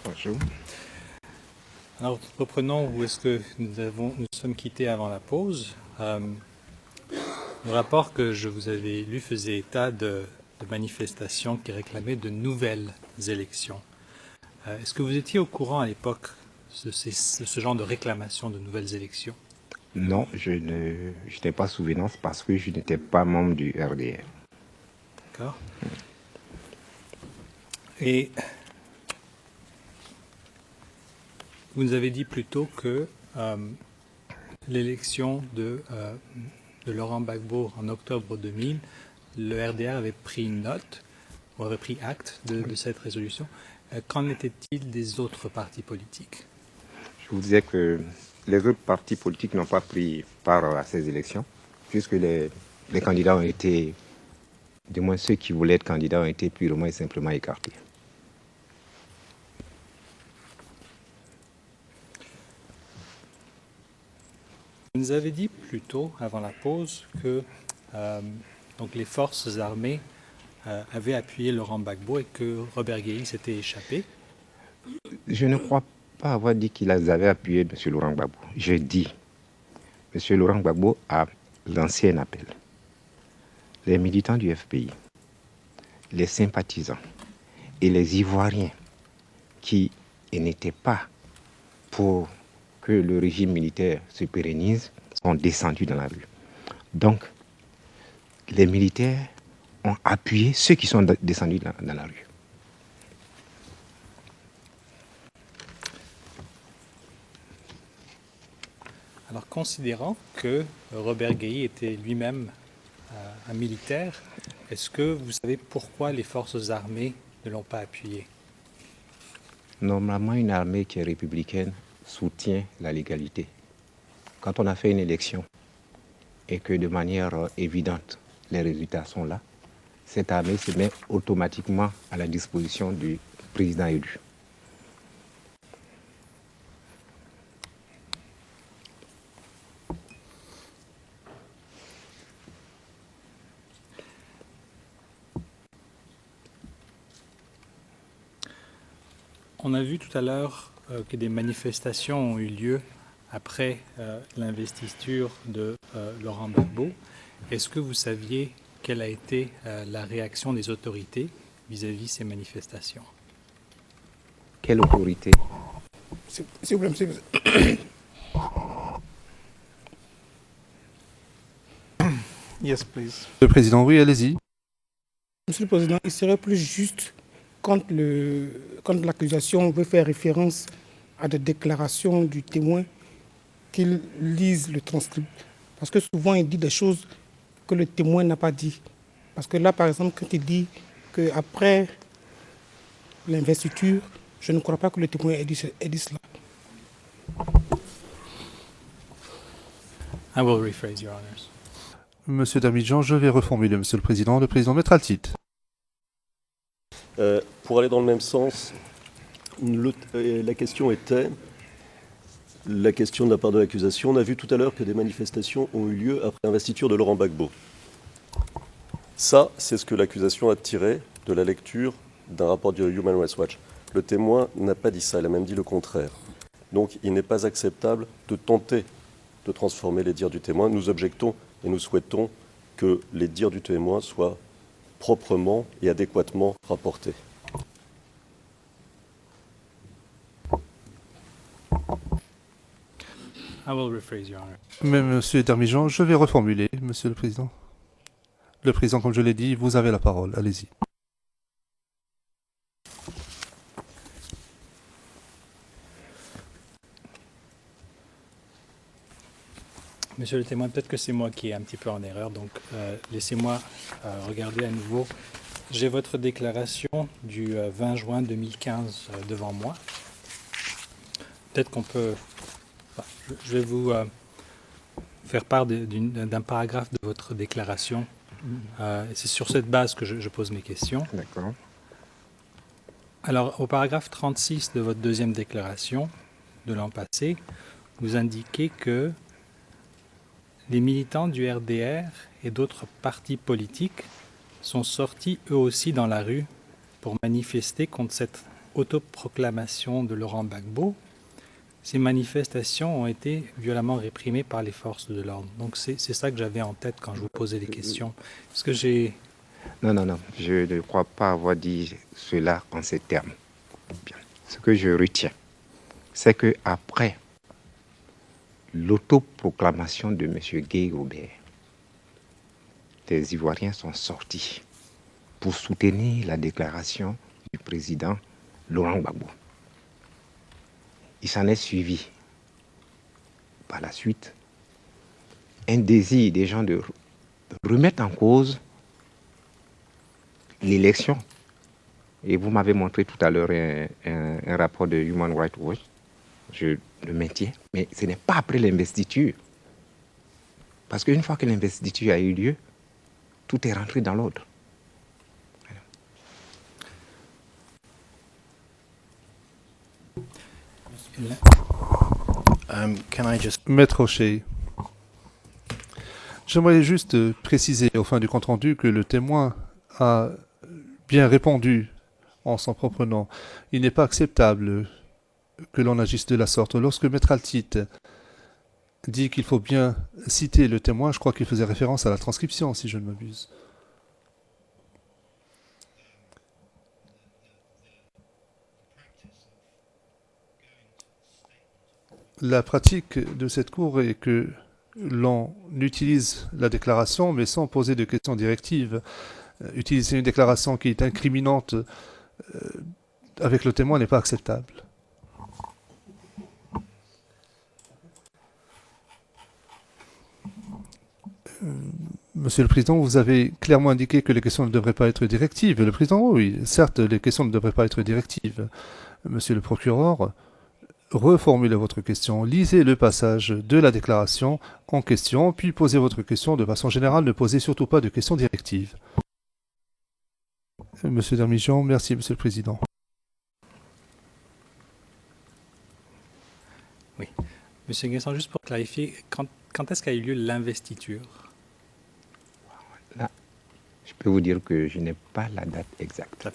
Bonjour. Alors, reprenons où est-ce que nous sommes quittés avant la pause. Le rapport que je vous avais lu faisait état de manifestations qui réclamaient de nouvelles élections. Est-ce que vous étiez au courant à l'époque de ce genre de réclamation de nouvelles élections? Non, je n'ai pas souvenance parce que je n'étais pas membre du RDR. D'accord. Et vous nous avez dit plus tôt que l'élection de Laurent Gbagbo en octobre 2000, le RDR avait pris note, ou avait pris acte de cette résolution. Qu'en était-il des autres partis politiques? Je vous disais que les autres partis politiques n'ont pas pris part à ces élections, puisque les candidats ont été, du moins ceux qui voulaient être candidats, ont été purement et simplement écartés. Vous nous avez dit plus tôt, avant la pause, que donc les forces armées avaient appuyé Laurent Gbagbo et que Robert Guéhi s'était échappé. Je ne crois pas avoir dit qu'ils avaient appuyé M. Laurent Gbagbo. J'ai dit, M. Laurent Gbagbo a lancé un appel. Les militants du FPI, les sympathisants et les Ivoiriens qui n'étaient pas pour que le régime militaire se pérennise sont descendus dans la rue. Donc, les militaires ont appuyé ceux qui sont descendus dans la rue. Alors, considérant que Robert Guéhi était lui-même un militaire, est-ce que vous savez pourquoi les forces armées ne l'ont pas appuyé? Normalement, une armée qui est républicaine soutient la légalité. Quand on a fait une élection et que de manière évidente, les résultats sont là, cette armée se met automatiquement à la disposition du président élu. On a vu tout à l'heure que des manifestations ont eu lieu après l'investiture de Laurent Gbagbo. Est-ce que vous saviez quelle a été la réaction des autorités vis-à-vis ces manifestations? Quelle autorité? S'il vous plaît, monsieur. Yes, please. Le président, oui, allez-y. Monsieur le Président, il serait plus juste quand l'accusation veut faire référence à des déclarations du témoin qu'il lise le transcript. Parce que souvent, il dit des choses que le témoin n'a pas dit. Parce que là, par exemple, quand il dit qu'après l'investiture, je ne crois pas que le témoin ait dit cela. I will rephrase, Your Honors. Monsieur Damijan, je vais reformuler, Monsieur le Président. Le président mettra le titre. Pour aller dans le même sens, la question était, la question de la part de l'accusation, on a vu tout à l'heure que des manifestations ont eu lieu après l'investiture de Laurent Gbagbo. Ça, c'est ce que l'accusation a tiré de la lecture d'un rapport du Human Rights Watch. Le témoin n'a pas dit ça, il a même dit le contraire. Donc il n'est pas acceptable de tenter de transformer les dires du témoin. Nous objectons et nous souhaitons que les dires du témoin soient proprement et adéquatement rapportés. I will rephrase, Your Honor. Mais Monsieur Damijan, je vais reformuler, Monsieur le Président. Le Président, comme je l'ai dit, vous avez la parole. Allez-y. Monsieur le témoin, peut-être que c'est moi qui est un petit peu en erreur, donc laissez-moi regarder à nouveau. J'ai votre déclaration du 20 juin 2015 devant moi. Peut-être qu'on peut... je vais vous faire part d'un paragraphe de votre déclaration. C'est sur cette base que je pose mes questions. D'accord. Alors, au paragraphe 36 de votre deuxième déclaration de l'an passé, vous indiquez que les militants du RDR et d'autres partis politiques sont sortis eux aussi dans la rue pour manifester contre cette autoproclamation de Laurent Gbagbo, ces manifestations ont été violemment réprimées par les forces de l'ordre. Donc c'est ça que j'avais en tête quand je vous posais des questions. Est-ce que j'ai... Non, je ne crois pas avoir dit cela en ces termes. Bien. Ce que je retiens, c'est qu'après l'autoproclamation de M. Guy Robert, des Ivoiriens sont sortis pour soutenir la déclaration du président Laurent Gbagbo. Il s'en est suivi, par la suite, un désir des gens de remettre en cause l'élection. Et vous m'avez montré tout à l'heure un rapport de Human Rights Watch. Je le maintiens, mais ce n'est pas après l'investiture. Parce qu'une fois que l'investiture a eu lieu, tout est rentré dans l'ordre. Maître O'Shea, j'aimerais juste préciser au fin du compte-rendu que le témoin a bien répondu en son propre nom. Il n'est pas acceptable que l'on agisse de la sorte. Lorsque Maître Altit dit qu'il faut bien citer le témoin, je crois qu'il faisait référence à la transcription, si je ne m'abuse. La pratique de cette cour est que l'on utilise la déclaration, mais sans poser de questions directives. Utiliser une déclaration qui est incriminante avec le témoin n'est pas acceptable. Monsieur le Président, vous avez clairement indiqué que les questions ne devraient pas être directives. Le Président, oui, certes, les questions ne devraient pas être directives. Monsieur le procureur, reformulez votre question, lisez le passage de la déclaration en question, puis posez votre question de façon générale. Ne posez surtout pas de questions directives. Monsieur Dermijan, merci, Monsieur le Président. Oui. Monsieur Guesson, juste pour clarifier, quand est-ce qu'a eu lieu l'investiture? Là, je peux vous dire que je n'ai pas la date exacte.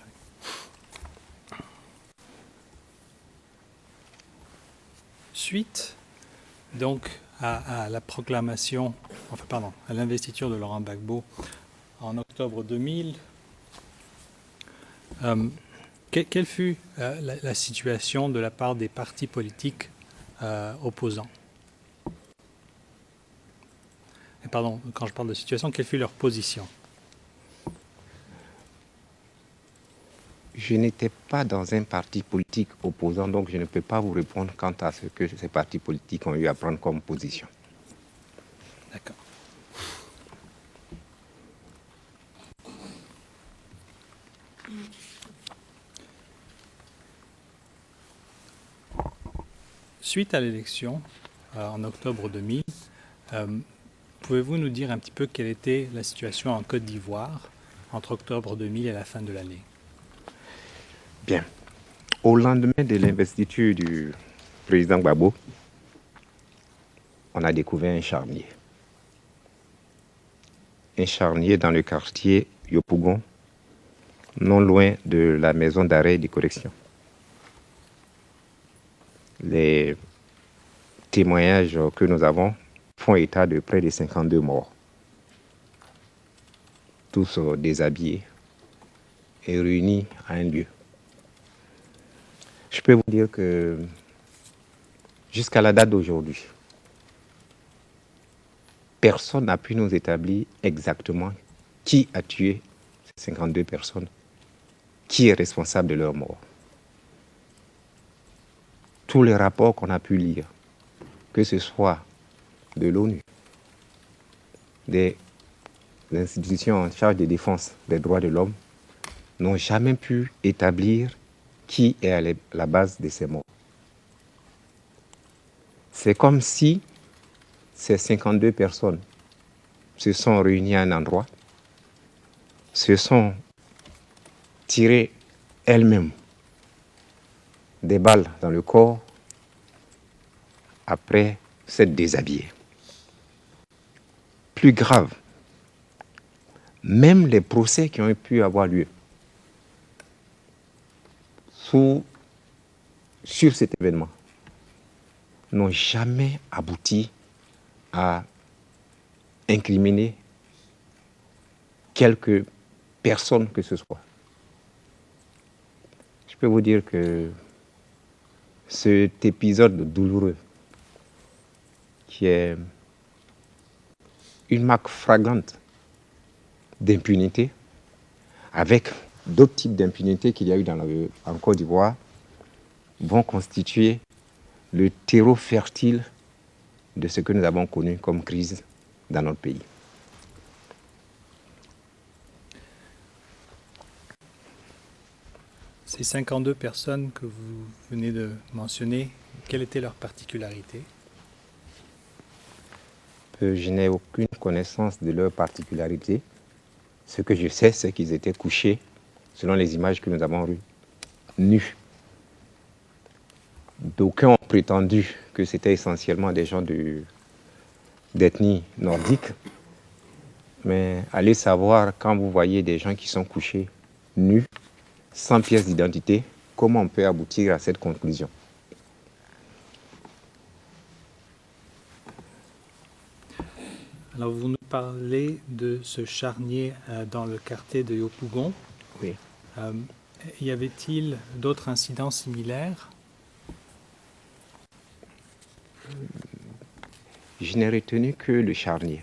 Suite donc à la proclamation, à l'investiture de Laurent Gbagbo en octobre 2000, quelle fut la situation de la part des partis politiques opposants? Et pardon, quand je parle de situation, quelle fut leur position? Je n'étais pas dans un parti politique opposant, donc je ne peux pas vous répondre quant à ce que ces partis politiques ont eu à prendre comme position. D'accord. Suite à l'élection, en octobre 2000, pouvez-vous nous dire un petit peu quelle était la situation en Côte d'Ivoire entre octobre 2000 et la fin de l'année? Bien. Au lendemain de l'investiture du président Gbagbo, on a découvert un charnier. Un charnier dans le quartier Yopougon, non loin de la maison d'arrêt et de correction. Les témoignages que nous avons font état de près de 52 morts. Tous déshabillés et réunis à un lieu. Je peux vous dire que jusqu'à la date d'aujourd'hui, personne n'a pu nous établir exactement qui a tué ces 52 personnes, qui est responsable de leur mort. Tous les rapports qu'on a pu lire, que ce soit de l'ONU, des institutions en charge de défense des droits de l'homme, n'ont jamais pu établir qui est à la base de ces morts. C'est comme si ces 52 personnes se sont réunies à un endroit, se sont tirées elles-mêmes des balles dans le corps après s'être déshabillées. Plus grave, même les procès qui ont pu avoir lieu sous sur cet événement n'ont jamais abouti à incriminer quelque personne que ce soit. Je peux vous dire que cet épisode douloureux, qui est une marque flagrante d'impunité, avec d'autres types d'impunité qu'il y a eu en Côte d'Ivoire, vont constituer le terreau fertile de ce que nous avons connu comme crise dans notre pays. Ces 52 personnes que vous venez de mentionner, quelle était leur particularité? Je n'ai aucune connaissance de leur particularité. Ce que je sais, c'est qu'ils étaient couchés, selon les images que nous avons vues, nus. D'aucuns ont prétendu que c'était essentiellement des gens d'ethnie nordique. Mais allez savoir, quand vous voyez des gens qui sont couchés, nus, sans pièce d'identité, comment on peut aboutir à cette conclusion? Alors, vous nous parlez de ce charnier dans le quartier de Yopougon. Oui. Y avait-il d'autres incidents similaires? Je n'ai retenu que le charnier.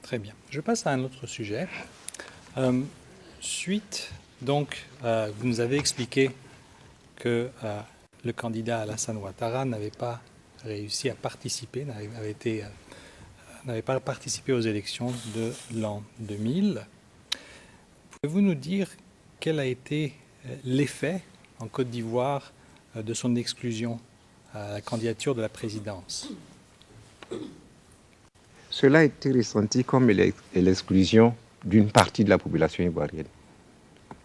Très bien. Je passe à un autre sujet. Suite, donc, vous nous avez expliqué que le candidat Alassane Ouattara n'avait pas réussi à participer, n'avait pas participé aux élections de l'an 2000. Pouvez-vous nous dire quel a été l'effet en Côte d'Ivoire de son exclusion à la candidature de la présidence? Cela a été ressenti comme l'exclusion d'une partie de la population ivoirienne.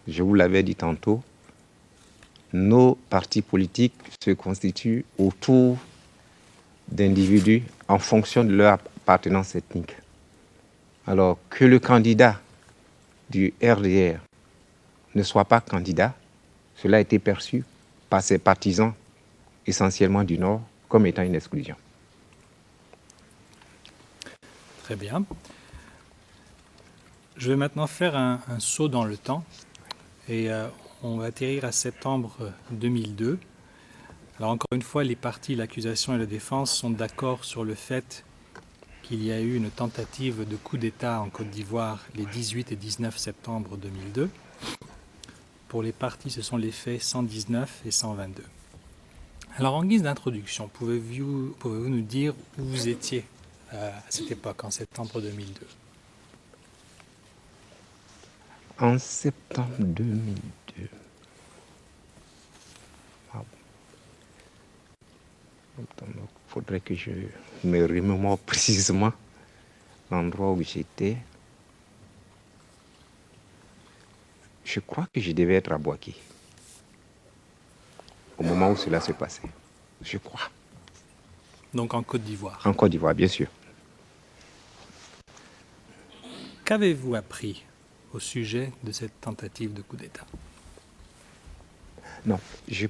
Je vous l'avais dit tantôt, nos partis politiques se constituent autour d'individus en fonction de leur appartenance ethnique. Alors que le candidat du RDR ne soit pas candidat, cela a été perçu par ses partisans, essentiellement du Nord, comme étant une exclusion. Très bien. Je vais maintenant faire un saut dans le temps et on va atterrir à septembre 2002. Alors encore une fois, les parties, l'accusation et la défense sont d'accord sur le fait qu'il y a eu une tentative de coup d'État en Côte d'Ivoire les 18 et 19 septembre 2002. Pour les parties, ce sont les faits 119 et 122. Alors en guise d'introduction, pouvez-vous nous dire où vous étiez à cette époque, en septembre 2002? En septembre 2002, il faudrait que je me remémore précisément l'endroit où j'étais. Je crois que je devais être à Boaké au moment où cela se passait. Je crois. Donc en Côte d'Ivoire. En Côte d'Ivoire, bien sûr. Qu'avez-vous appris au sujet de cette tentative de coup d'État? Non, je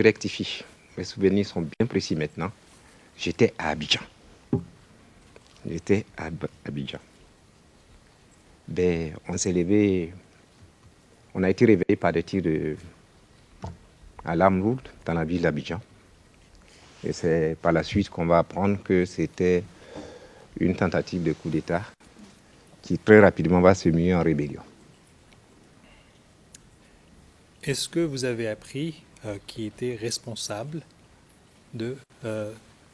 rectifie. Mes souvenirs sont bien précis maintenant. J'étais à Abidjan. Ben, on a été réveillé par des tirs à l'arme lourde dans la ville d'Abidjan. Et c'est par la suite qu'on va apprendre que c'était une tentative de coup d'État qui très rapidement va se muer en rébellion. Est-ce que vous avez appris qui était responsable de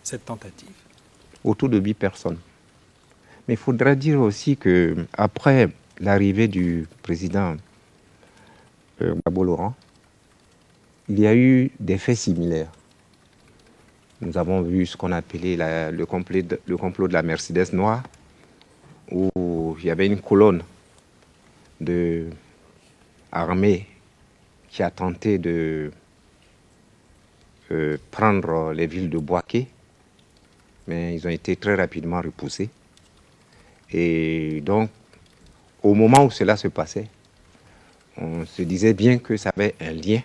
cette tentative? Autour de 8 personnes. Mais il faudra dire aussi qu'après l'arrivée du président Gbagbo Laurent, il y a eu des faits similaires. Nous avons vu ce qu'on appelait le complot de la Mercedes noire, où il y avait une colonne armée qui a tenté de prendre les villes de Boaké, mais ils ont été très rapidement repoussés. Et donc, au moment où cela se passait, on se disait bien que ça avait un lien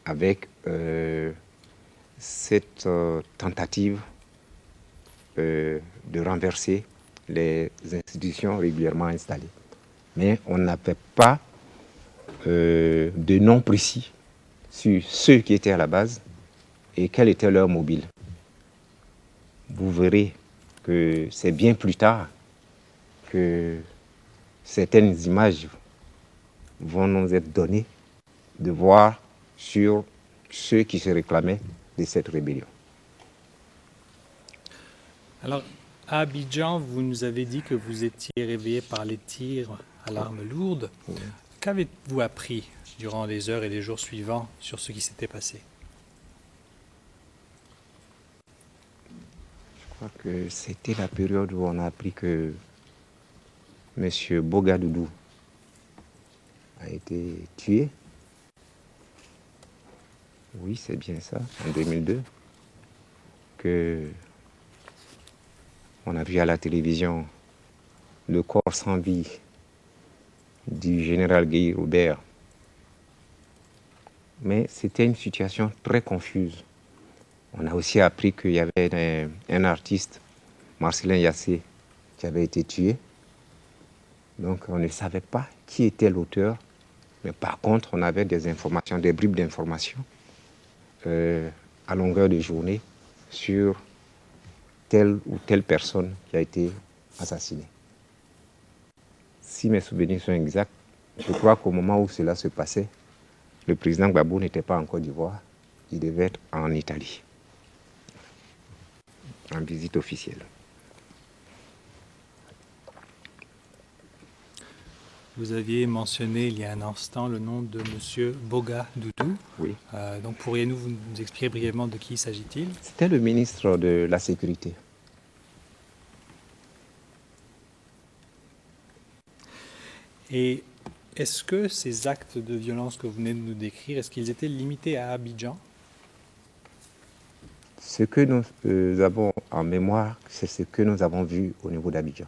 avec cette tentative de renverser les institutions régulièrement installées. Mais on n'avait pas de nom précis sur ceux qui étaient à la base et quel était leur mobile. Vous verrez que c'est bien plus tard que certaines images vont nous être données de voir sur ceux qui se réclamaient de cette rébellion. Alors, à Abidjan, vous nous avez dit que vous étiez réveillé par les tirs à l'arme lourde. Oui. Qu'avez-vous appris durant les heures et les jours suivants sur ce qui s'était passé? Je crois que c'était la période où on a appris que M. Bogadoudou a été tué. Oui, c'est bien ça, en 2002. Que on a vu à la télévision le corps sans vie du général Guy Robert. Mais c'était une situation très confuse. On a aussi appris qu'il y avait un artiste, Marcelin Yassé, qui avait été tué. Donc on ne savait pas qui était l'auteur. Mais par contre, on avait des informations, des bribes d'informations à longueur de journée sur telle ou telle personne qui a été assassinée. Si mes souvenirs sont exacts, je crois qu'au moment où cela se passait, le président Gbagbo n'était pas en Côte d'Ivoire, il devait être en Italie, en visite officielle. Vous aviez mentionné il y a un instant le nom de M. Bogadoudou. Oui. Donc pourriez-vous nous expliquer brièvement de qui s'agit-il? C'était le ministre de la Sécurité. Et est-ce que ces actes de violence que vous venez de nous décrire, est-ce qu'ils étaient limités à Abidjan? Ce que nous avons en mémoire, c'est ce que nous avons vu au niveau d'Abidjan.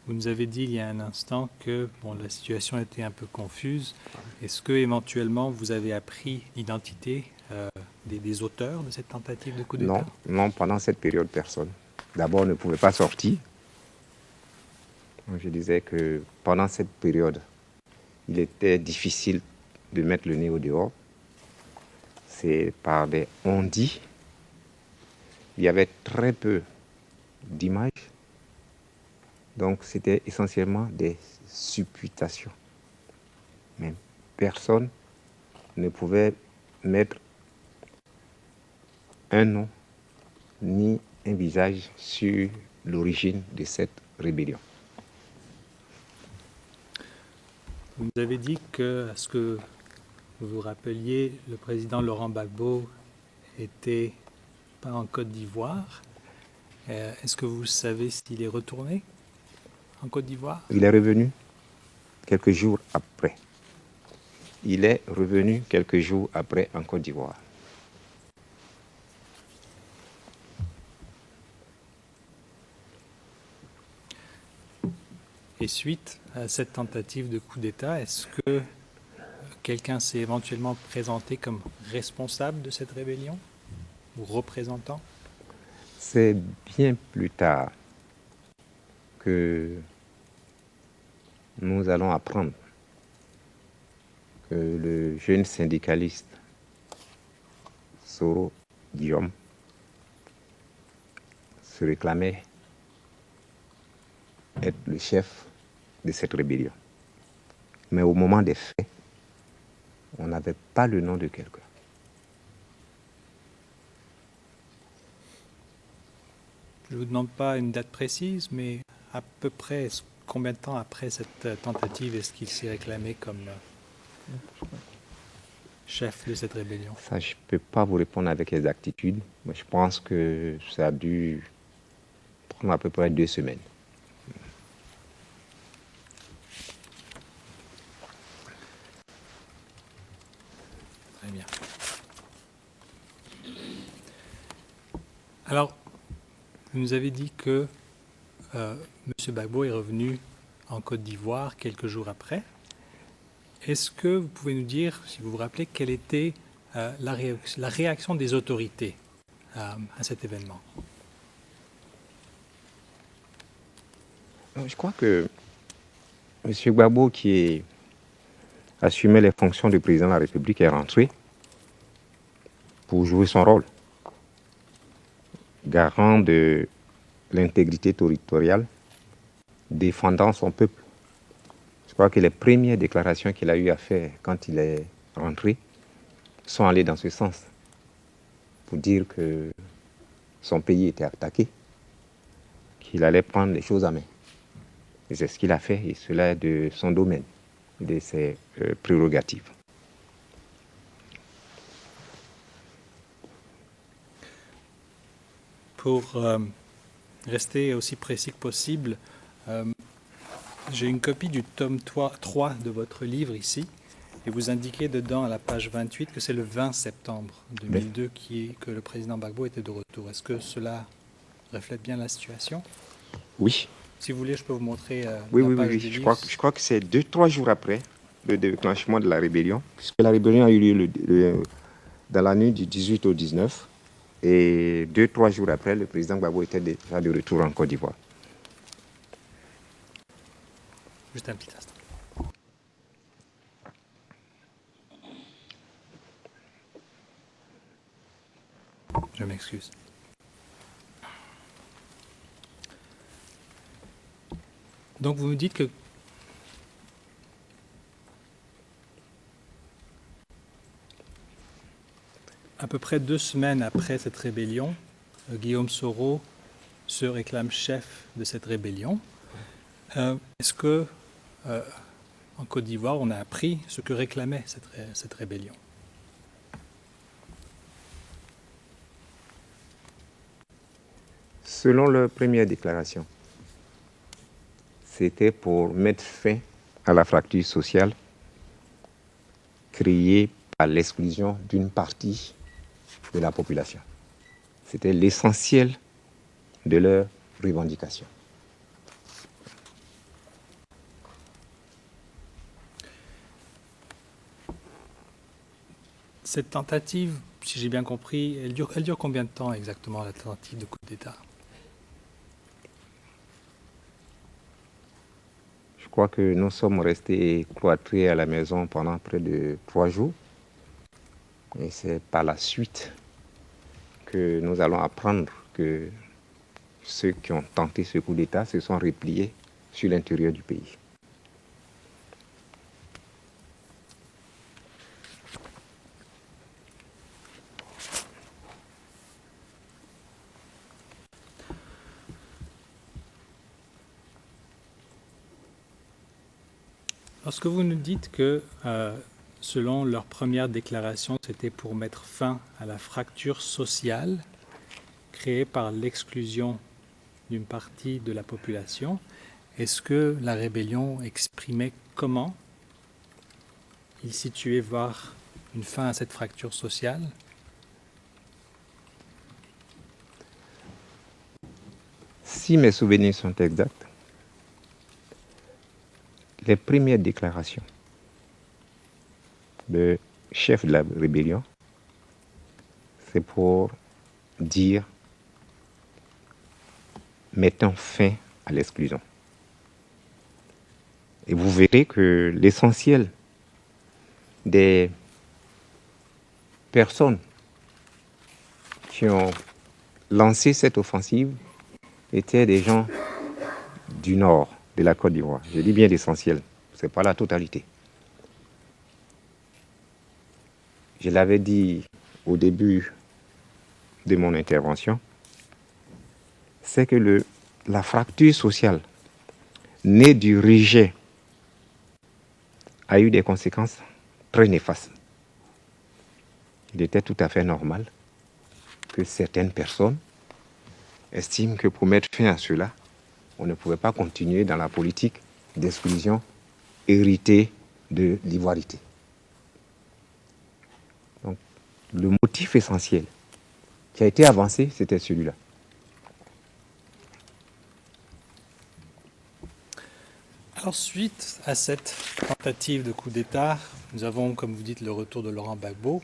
Vous nous avez dit il y a un instant que la situation était un peu confuse. Est-ce que éventuellement vous avez appris l'identité des auteurs de cette tentative de coup d'État? Non, pendant cette période, personne. D'abord, on ne pouvait pas sortir. Je disais que pendant cette période, il était difficile de mettre le nez au dehors. C'est par des on-dit. Il y avait très peu d'images. Donc, c'était essentiellement des supputations. Même personne ne pouvait mettre un nom ni un visage sur l'origine de cette rébellion. Vous nous avez dit que, à ce que vous vous rappeliez, le président Laurent Gbagbo était pas en Côte d'Ivoire. Est-ce que vous savez s'il est retourné en Côte d'Ivoire? Il est revenu quelques jours après. Il est revenu quelques jours après en Côte d'Ivoire. Et suite à cette tentative de coup d'État, est-ce que quelqu'un s'est éventuellement présenté comme responsable de cette rébellion ou représentant? C'est bien plus tard que nous allons apprendre que le jeune syndicaliste Soro Guillaume se réclamait être le chef de cette rébellion. Mais au moment des faits, on n'avait pas le nom de quelqu'un. Je ne vous demande pas une date précise, mais à peu près combien de temps après cette tentative est-ce qu'il s'est réclamé comme chef de cette rébellion? Ça, je ne peux pas vous répondre avec exactitude, mais je pense que ça a dû prendre à peu près 2 semaines. Très bien. Alors, vous nous avez dit que M. Gbagbo est revenu en Côte d'Ivoire quelques jours après. Est-ce que vous pouvez nous dire, si vous vous rappelez, quelle était la réaction des autorités à cet événement? Je crois que M. Gbagbo, qui assumait les fonctions de président de la République, est rentré pour jouer son rôle, garant de l'intégrité territoriale, défendant son peuple. Je crois que les premières déclarations qu'il a eu à faire quand il est rentré sont allées dans ce sens, pour dire que son pays était attaqué, qu'il allait prendre les choses à main. Et c'est ce qu'il a fait, et cela est de son domaine, de ses prérogatives. Pour rester aussi précis que possible, j'ai une copie du tome 3 de votre livre ici, et vous indiquez dedans à la page 28 que c'est le 20 septembre 2002 que le président Gbagbo était de retour. Est-ce que cela reflète bien la situation? Oui. Si vous voulez, je peux vous montrer Oui. du livre. Je crois que c'est 2-3 jours après le déclenchement de la rébellion, puisque la rébellion a eu lieu dans la nuit du 18 au 19, et 2-3 jours après, le président Gbagbo était déjà de retour en Côte d'Ivoire. Juste un petit instant. Je m'excuse. Donc vous me dites que à peu près 2 semaines après cette rébellion, Guillaume Soro se réclame chef de cette rébellion. Est-ce que en Côte d'Ivoire, on a appris ce que réclamait cette rébellion? Selon leur première déclaration, c'était pour mettre fin à la fracture sociale créée par l'exclusion d'une partie de la population. C'était l'essentiel de leurs revendications. Cette tentative, si j'ai bien compris, elle dure combien de temps exactement, la tentative de coup d'État? Je crois que nous sommes restés cloîtrés à la maison pendant près de 3 jours. Et c'est par la suite que nous allons apprendre que ceux qui ont tenté ce coup d'État se sont repliés sur l'intérieur du pays. Lorsque vous nous dites que, selon leur première déclaration, c'était pour mettre fin à la fracture sociale créée par l'exclusion d'une partie de la population, est-ce que la rébellion exprimait comment il situait voir une fin à cette fracture sociale? Si mes souvenirs sont exacts, les premières déclarations de chef de la rébellion, c'est pour dire mettons fin à l'exclusion. Et vous verrez que l'essentiel des personnes qui ont lancé cette offensive étaient des gens du nord de la Côte d'Ivoire. Je dis bien l'essentiel, ce n'est pas la totalité. Je l'avais dit au début de mon intervention, c'est que la fracture sociale née du rejet a eu des conséquences très néfastes. Il était tout à fait normal que certaines personnes estiment que pour mettre fin à cela, on ne pouvait pas continuer dans la politique d'exclusion héritée de l'ivoirité. Donc, le motif essentiel qui a été avancé, c'était celui-là. Alors, suite à cette tentative de coup d'État, nous avons, comme vous dites, le retour de Laurent Gbagbo.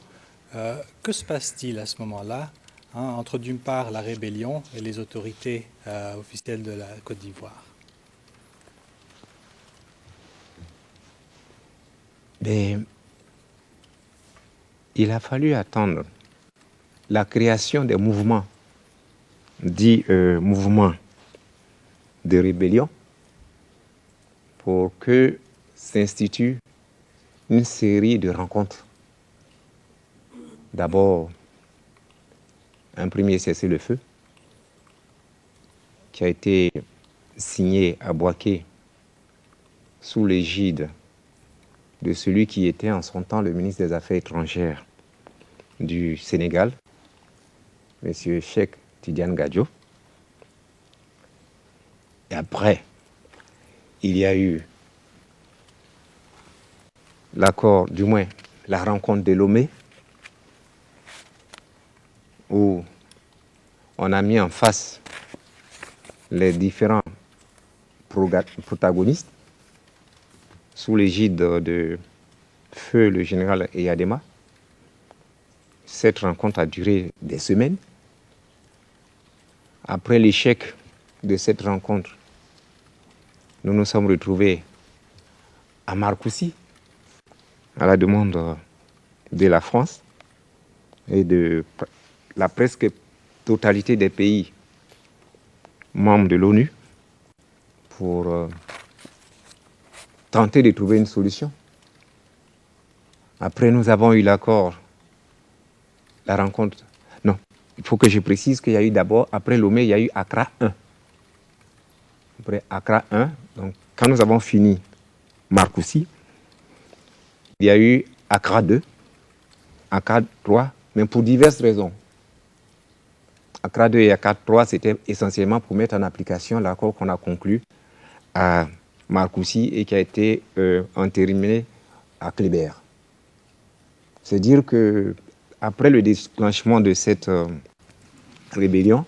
Que se passe-t-il à ce moment-là, entre d'une part la rébellion et les autorités officielles de la Côte d'Ivoire? Mais il a fallu attendre la création des mouvements, dits mouvements de rébellion, pour que s'institue une série de rencontres. D'abord, un premier cessez-le-feu qui a été signé à Bouaké sous l'égide de celui qui était en son temps le ministre des Affaires étrangères du Sénégal, M. Cheikh Tidiane Gadio. Et après, il y a eu l'accord, du moins la rencontre de Lomé, où on a mis en face les différents protagonistes sous l'égide de feu le général Eyadema. Cette rencontre a duré des semaines. Après l'échec de cette rencontre, nous nous sommes retrouvés à Marcoussis, à la demande de la France et de la presque totalité des pays membres de l'ONU pour tenter de trouver une solution. Après, nous avons eu l'accord, la rencontre. Non, il faut que je précise qu'il y a eu d'abord, après Lomé, il y a eu Accra 1. Après Accra 1, donc quand nous avons fini Marcoussis, il y a eu Accra 2, Accra 3, mais pour diverses raisons. Accra 2 et Accra 3, c'était essentiellement pour mettre en application l'accord qu'on a conclu à Marcoussis et qui a été entériné à Kléber. C'est dire que après le déclenchement de cette rébellion,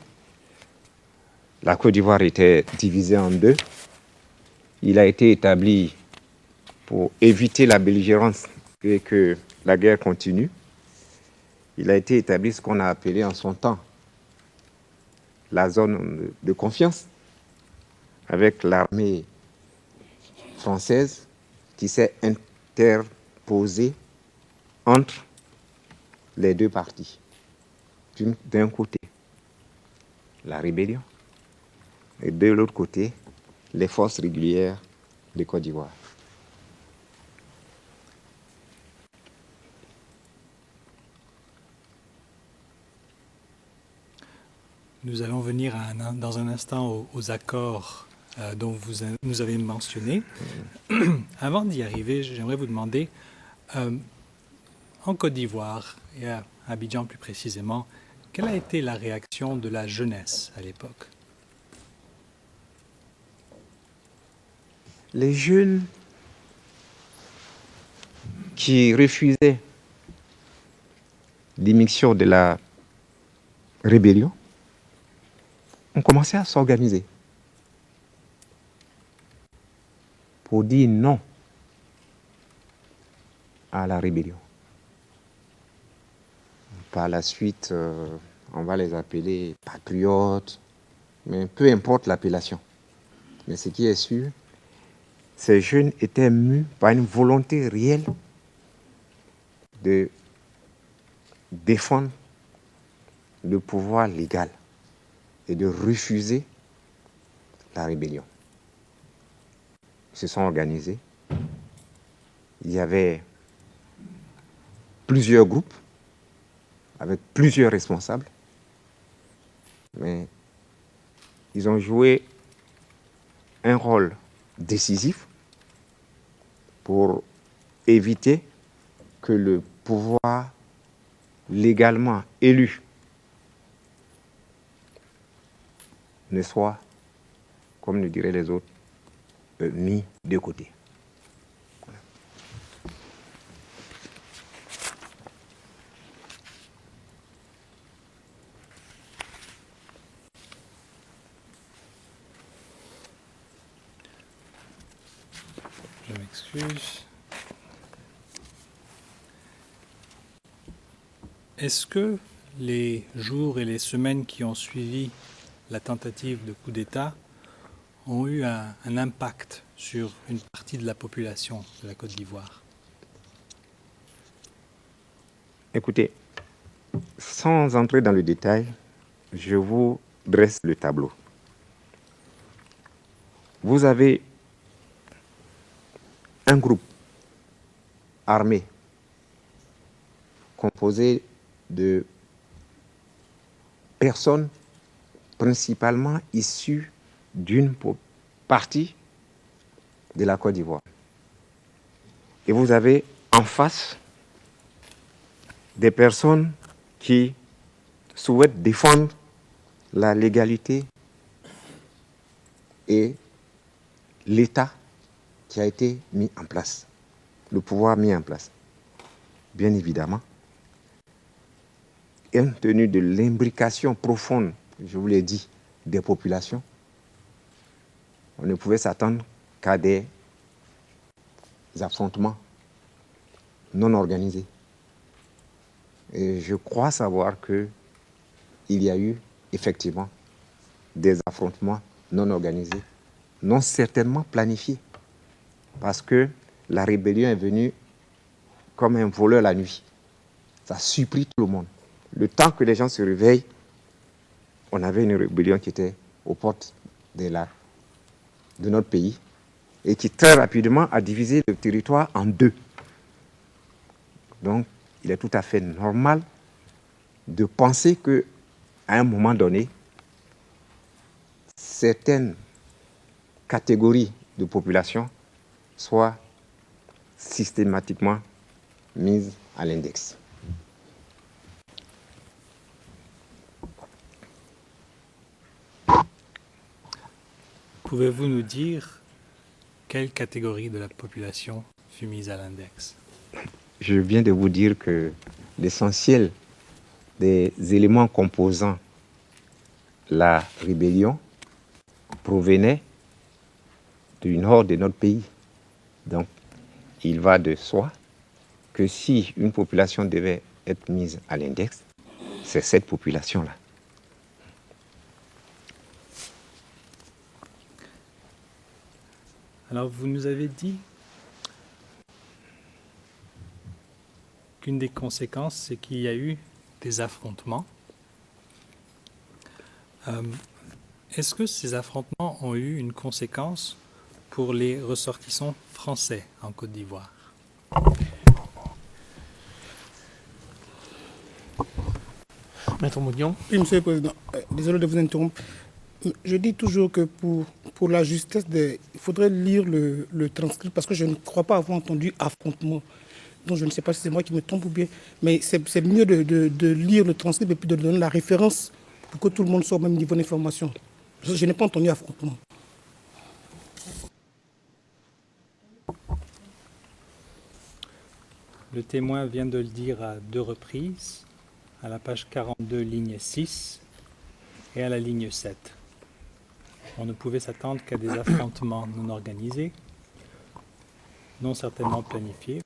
la Côte d'Ivoire était divisée en deux. Il a été établi, pour éviter la belligérance et que la guerre continue, il a été établi ce qu'on a appelé en son temps la zone de confiance, avec l'armée française qui s'est interposée entre les deux parties. D'un côté, la rébellion, et de l'autre côté, les forces régulières de Côte d'Ivoire. Nous allons venir dans un instant aux accords dont nous avez mentionné. Avant d'y arriver, j'aimerais vous demander, en Côte d'Ivoire, et à Abidjan plus précisément, quelle a été la réaction de la jeunesse à l'époque? Les jeunes qui refusaient l'immixtion de la rébellion ont commencé à s'organiser pour dire non à la rébellion. Par la suite, on va les appeler patriotes, mais peu importe l'appellation. Mais ce qui est sûr, ces jeunes étaient mus par une volonté réelle de défendre le pouvoir légal et de refuser la rébellion. Ils se sont organisés. Il y avait plusieurs groupes avec plusieurs responsables, mais ils ont joué un rôle décisif pour éviter que le pouvoir légalement élu ne soit, comme le diraient les autres, mis de côté. m'excuse. Est-ce que les jours et les semaines qui ont suivi la tentative de coup d'État ont eu un impact sur une partie de la population de la Côte d'Ivoire? Écoutez, sans entrer dans le détail, je vous dresse le tableau. Vous avez un groupe armé composé de personnes principalement issues d'une partie de la Côte d'Ivoire. Et vous avez en face des personnes qui souhaitent défendre la légalité et l'État qui a été mis en place, le pouvoir mis en place. Bien évidemment, compte tenu de l'imbrication profonde, je vous l'ai dit, des populations, on ne pouvait s'attendre qu'à des affrontements non organisés. Et je crois savoir qu'il y a eu effectivement des affrontements non organisés, non certainement planifiés, parce que la rébellion est venue comme un voleur la nuit. Ça surprit tout le monde. Le temps que les gens se réveillent, on avait une rébellion qui était aux portes de notre pays et qui très rapidement a divisé le territoire en deux. Donc, il est tout à fait normal de penser qu'à un moment donné, certaines catégories de population soient systématiquement mises à l'index. Pouvez-vous nous dire quelle catégorie de la population fut mise à l'index? Je viens de vous dire que l'essentiel des éléments composant la rébellion provenait du nord de notre pays. Donc, il va de soi que si une population devait être mise à l'index, c'est cette population-là. Alors, vous nous avez dit qu'une des conséquences, c'est qu'il y a eu des affrontements. Est-ce que ces affrontements ont eu une conséquence pour les ressortissants français en Côte d'Ivoire? Maître Mounion. Oui, Monsieur le Président, désolé de vous interrompre. Je dis toujours que pour la justesse, il faudrait lire le transcript parce que je ne crois pas avoir entendu affrontement. Donc je ne sais pas si c'est moi qui me trompe ou bien, mais c'est mieux de lire le transcript et puis de donner la référence pour que tout le monde soit au même niveau d'information. Je n'ai pas entendu affrontement. Le témoin vient de le dire à 2 reprises, à la page 42, ligne 6 et à la ligne 7. On ne pouvait s'attendre qu'à des affrontements non organisés, non certainement planifiés,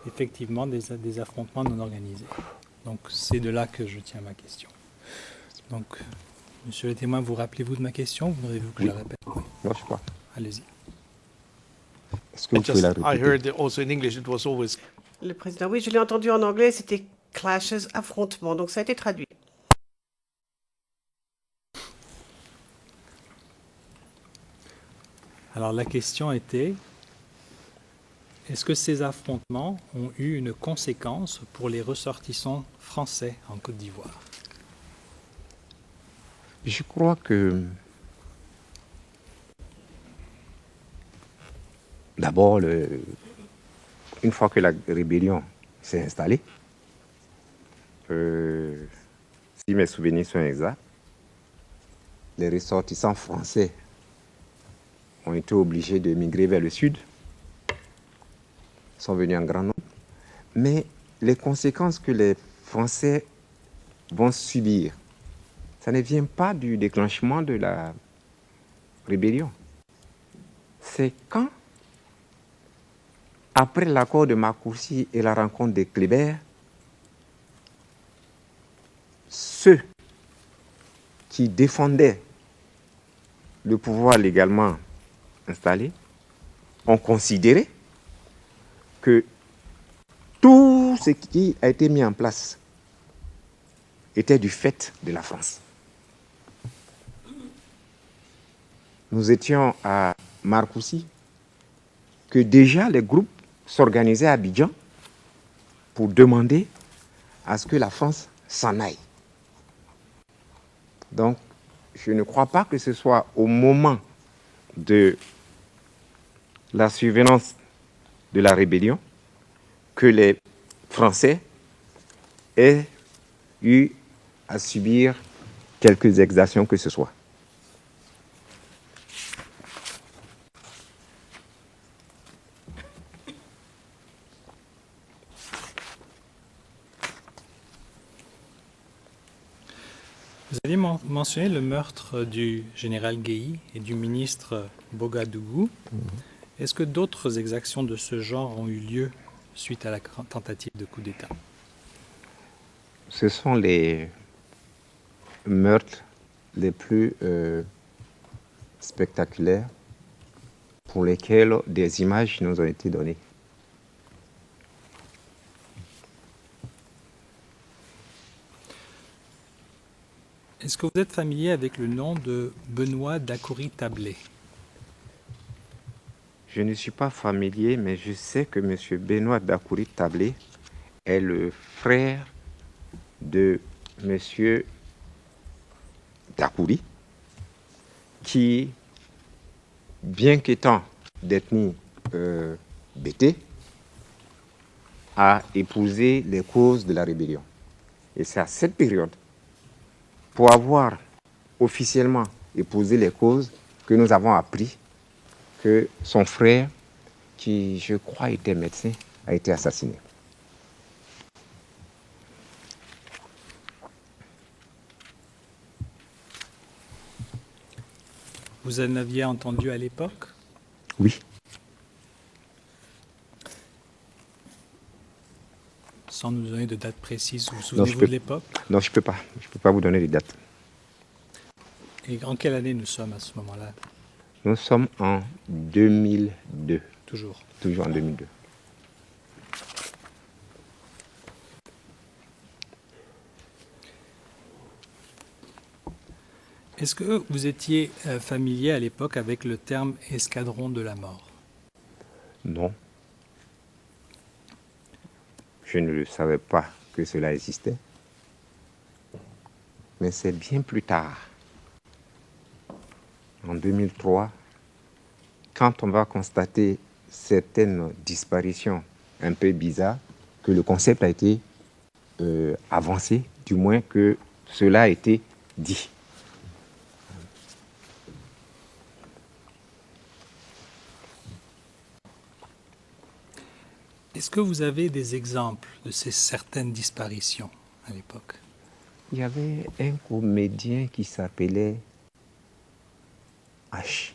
effectivement des affrontements non organisés. Donc c'est de là que je tiens ma question. Donc, monsieur le témoin, vous rappelez-vous de ma question? Voudrez-vous que je la répète? Oui. Non, je crois. Allez-y. Est-ce que vous pouvez la I répéter? heard that also in English it was always. Le président, oui, je l'ai entendu en anglais, c'était clashes, affrontements, donc ça a été traduit. Alors la question était, est-ce que ces affrontements ont eu une conséquence pour les ressortissants français en Côte d'Ivoire? Je crois que d'abord, une fois que la rébellion s'est installée, si mes souvenirs sont exacts, les ressortissants français ont été obligés de migrer vers le sud, sont venus en grand nombre, mais les conséquences que les Français vont subir, ça ne vient pas du déclenchement de la rébellion. C'est quand après l'accord de Marcoussis et la rencontre des Kléber, ceux qui défendaient le pouvoir légalement installé ont considéré que tout ce qui a été mis en place était du fait de la France. Nous étions à Marcoussis, que déjà les groupes s'organisaient à Abidjan pour demander à ce que la France s'en aille. Donc, je ne crois pas que ce soit au moment de la survenance de la rébellion que les Français aient eu à subir quelques exactions que ce soit. Vous avez mentionné le meurtre du général Guéhi et du ministre Bogadougou. Est-ce que d'autres exactions de ce genre ont eu lieu suite à la tentative de coup d'État? Ce sont les meurtres les plus spectaculaires pour lesquels des images nous ont été données. Est-ce que vous êtes familier avec le nom de Benoît Dacoury-Tablé? Je ne suis pas familier, mais je sais que M. Benoît Dacoury-Tablé est le frère de M. Dacoury, qui, bien qu'étant d'ethnie Bété, a épousé les causes de la rébellion. Et c'est à cette période, pour avoir officiellement épousé les causes, que nous avons appris que son frère, qui je crois était médecin, a été assassiné. Vous en aviez entendu à l'époque? Oui. Sans nous donner de date précise, vous vous souvenez-vous de l'époque? Non, je ne peux pas. Je ne peux pas vous donner les dates. Et en quelle année nous sommes à ce moment-là? Nous sommes en 2002. Toujours. Toujours en 2002. Est-ce que vous étiez familier à l'époque avec le terme escadron de la mort? Non. Je ne savais pas que cela existait. Mais c'est bien plus tard, en 2003, quand on va constater certaines disparitions un peu bizarres, que le concept a été avancé, du moins que cela a été dit. Est-ce que vous avez des exemples de ces certaines disparitions à l'époque? Il y avait un comédien qui s'appelait H,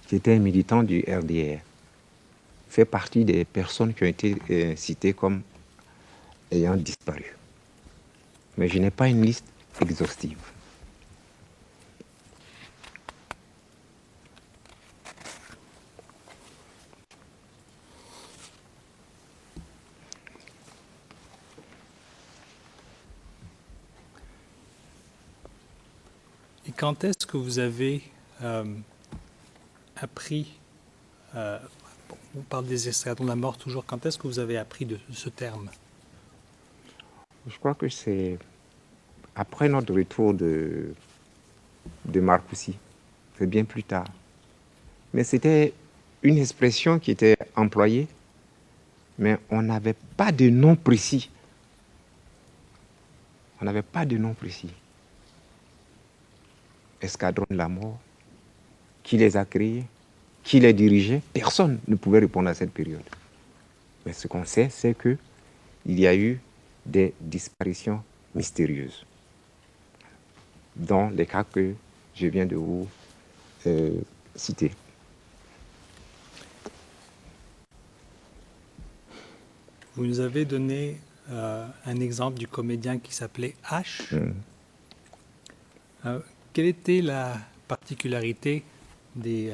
qui était un militant du RDR, fait partie des personnes qui ont été citées comme ayant disparu. Mais je n'ai pas une liste exhaustive. Et quand est-ce que vous avez appris, on parle des escadrons de la mort toujours, quand est-ce que vous avez appris de ce terme? Je crois que c'est après notre retour de Marcoussis, c'est bien plus tard. Mais c'était une expression qui était employée, mais on n'avait pas de nom précis. On n'avait pas de nom précis. Escadron de la mort, qui les a créés, qui les dirigeait, personne ne pouvait répondre à cette période. Mais ce qu'on sait, c'est qu'il y a eu des disparitions mystérieuses, dans les cas que je viens de vous citer. Vous nous avez donné un exemple du comédien qui s'appelait H. Quelle était la particularité des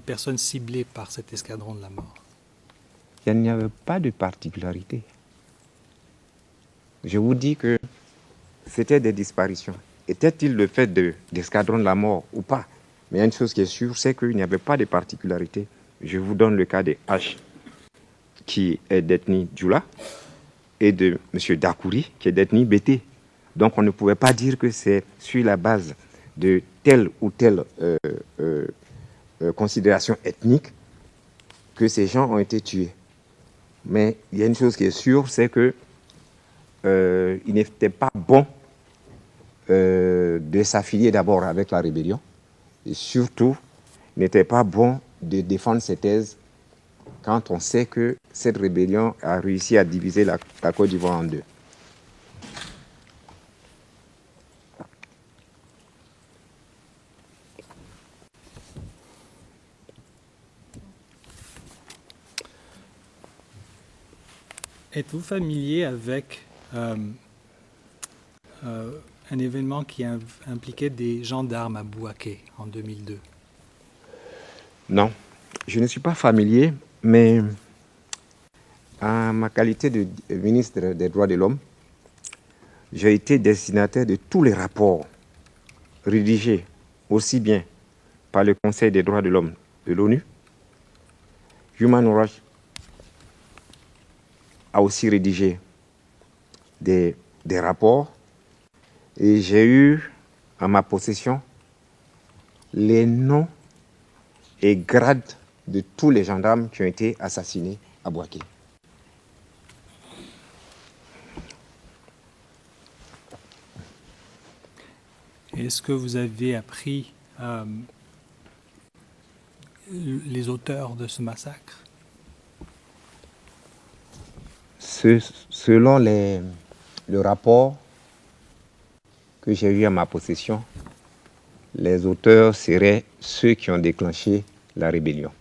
personnes ciblées par cet escadron de la mort? Il n'y avait pas de particularité. Je vous dis que c'était des disparitions. Était-il le fait d'escadron de la mort ou pas? Mais il y a une chose qui est sûre, c'est qu'il n'y avait pas de particularité. Je vous donne le cas de H, qui est détenu Djoula, et de M. Dakouri, qui est détenu BT. Donc on ne pouvait pas dire que c'est sur la base de telle ou telle considération ethnique que ces gens ont été tués. Mais il y a une chose qui est sûre, c'est que il n'était pas bon de s'affilier d'abord avec la rébellion. Et surtout, il n'était pas bon de défendre ses thèses quand on sait que cette rébellion a réussi à diviser la Côte d'Ivoire en deux. Êtes-vous familier avec un événement qui impliquait des gendarmes à Bouaké en 2002? Non, je ne suis pas familier, mais en ma qualité de ministre des Droits de l'Homme, j'ai été destinataire de tous les rapports rédigés aussi bien par le Conseil des droits de l'homme de l'ONU. Human Rights a aussi rédigé des rapports et j'ai eu en ma possession les noms et grades de tous les gendarmes qui ont été assassinés à Bouaké. Est-ce que vous avez appris les auteurs de ce massacre? Selon le rapport que j'ai eu à ma possession, les auteurs seraient ceux qui ont déclenché la rébellion.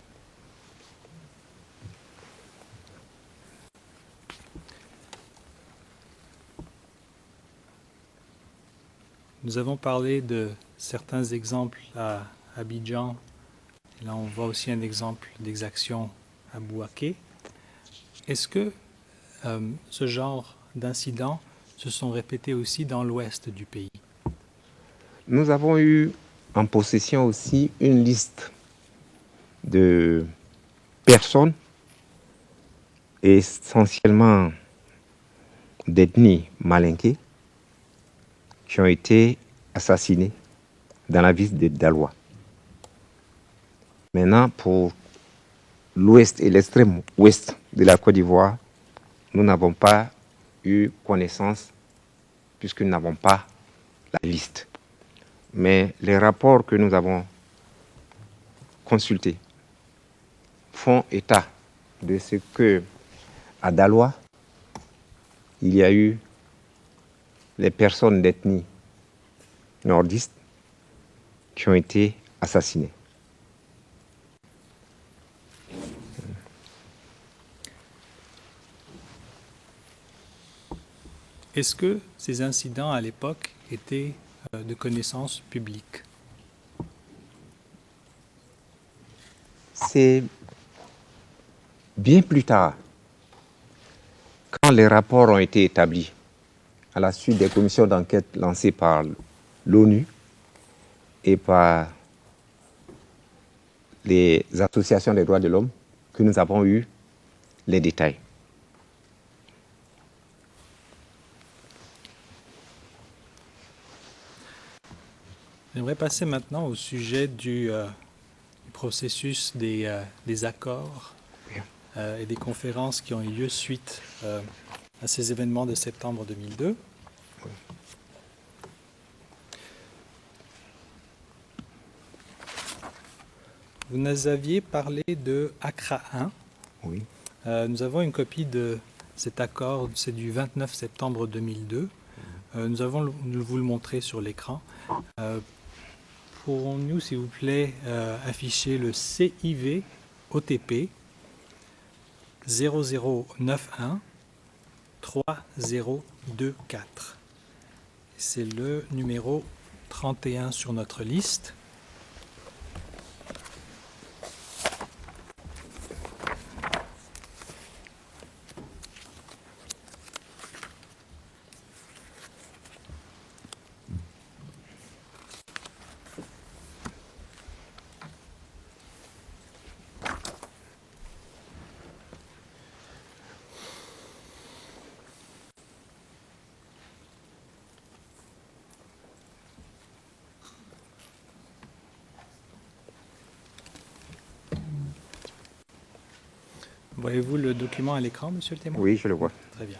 Nous avons parlé de certains exemples à Abidjan. Là, on voit aussi un exemple d'exaction à Bouaké. Est-ce que ce genre d'incidents se sont répétés aussi dans l'ouest du pays? Nous avons eu en possession aussi une liste de personnes, essentiellement d'ethnie malinké, qui ont été assassinés dans la ville de Daloa. Maintenant, pour l'ouest et l'extrême ouest de la Côte d'Ivoire, nous n'avons pas eu connaissance puisque nous n'avons pas la liste. Mais les rapports que nous avons consultés font état de ce que à Daloa, il y a eu les personnes d'ethnie nordiste qui ont été assassinées. Est-ce que ces incidents à l'époque étaient de connaissance publique? C'est bien plus tard, quand les rapports ont été établis, à la suite des commissions d'enquête lancées par l'ONU et par les associations des droits de l'homme, que nous avons eu les détails. J'aimerais passer maintenant au sujet du processus des accords et des conférences qui ont eu lieu suite à ces événements de septembre 2002. Vous nous aviez parlé de Accra 1. Oui. Nous avons une copie de cet accord, c'est du 29 septembre 2002. Nous allons vous le montrer sur l'écran. Pourrons-nous, s'il vous plaît, afficher le CIV OTP 0091 3024. C'est le numéro 31 sur notre liste. Voyez-vous le document à l'écran, monsieur le témoin? Oui, je le vois. Très bien.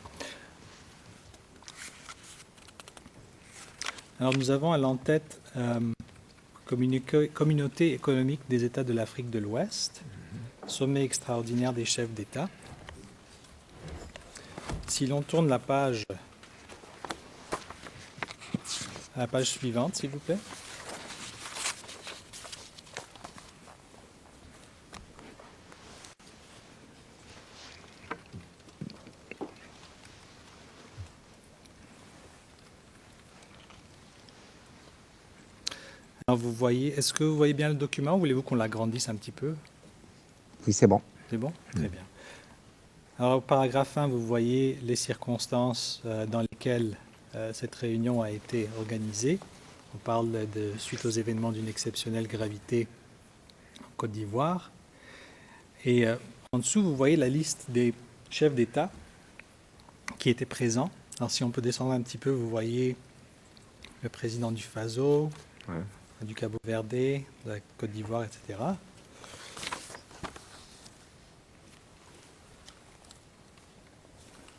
Alors nous avons à l'en-tête Communauté économique des États de l'Afrique de l'Ouest, sommet extraordinaire des chefs d'État. Si l'on tourne la page à la page suivante, s'il vous plaît. Alors vous voyez, est-ce que vous voyez bien le document ou voulez-vous qu'on l'agrandisse un petit peu? Oui, c'est bon. C'est bon? Très bien. Alors au paragraphe 1, vous voyez les circonstances dans lesquelles cette réunion a été organisée. On parle de suite aux événements d'une exceptionnelle gravité en Côte d'Ivoire. Et en dessous, vous voyez la liste des chefs d'État qui étaient présents. Alors si on peut descendre un petit peu, vous voyez le président du FASO, Ouais. du Cabo Verde, de la Côte d'Ivoire, etc.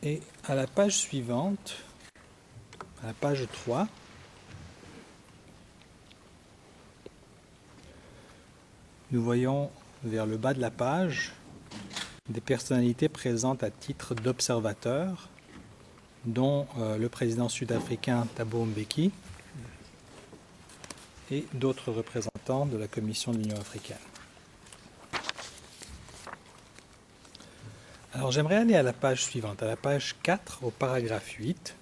Et à la page suivante, à la page 3, nous voyons vers le bas de la page des personnalités présentes à titre d'observateurs, dont le président sud-africain Thabo Mbeki et d'autres représentants de la Commission de l'Union africaine. Alors j'aimerais aller à la page suivante, à la page 4, au paragraphe 8.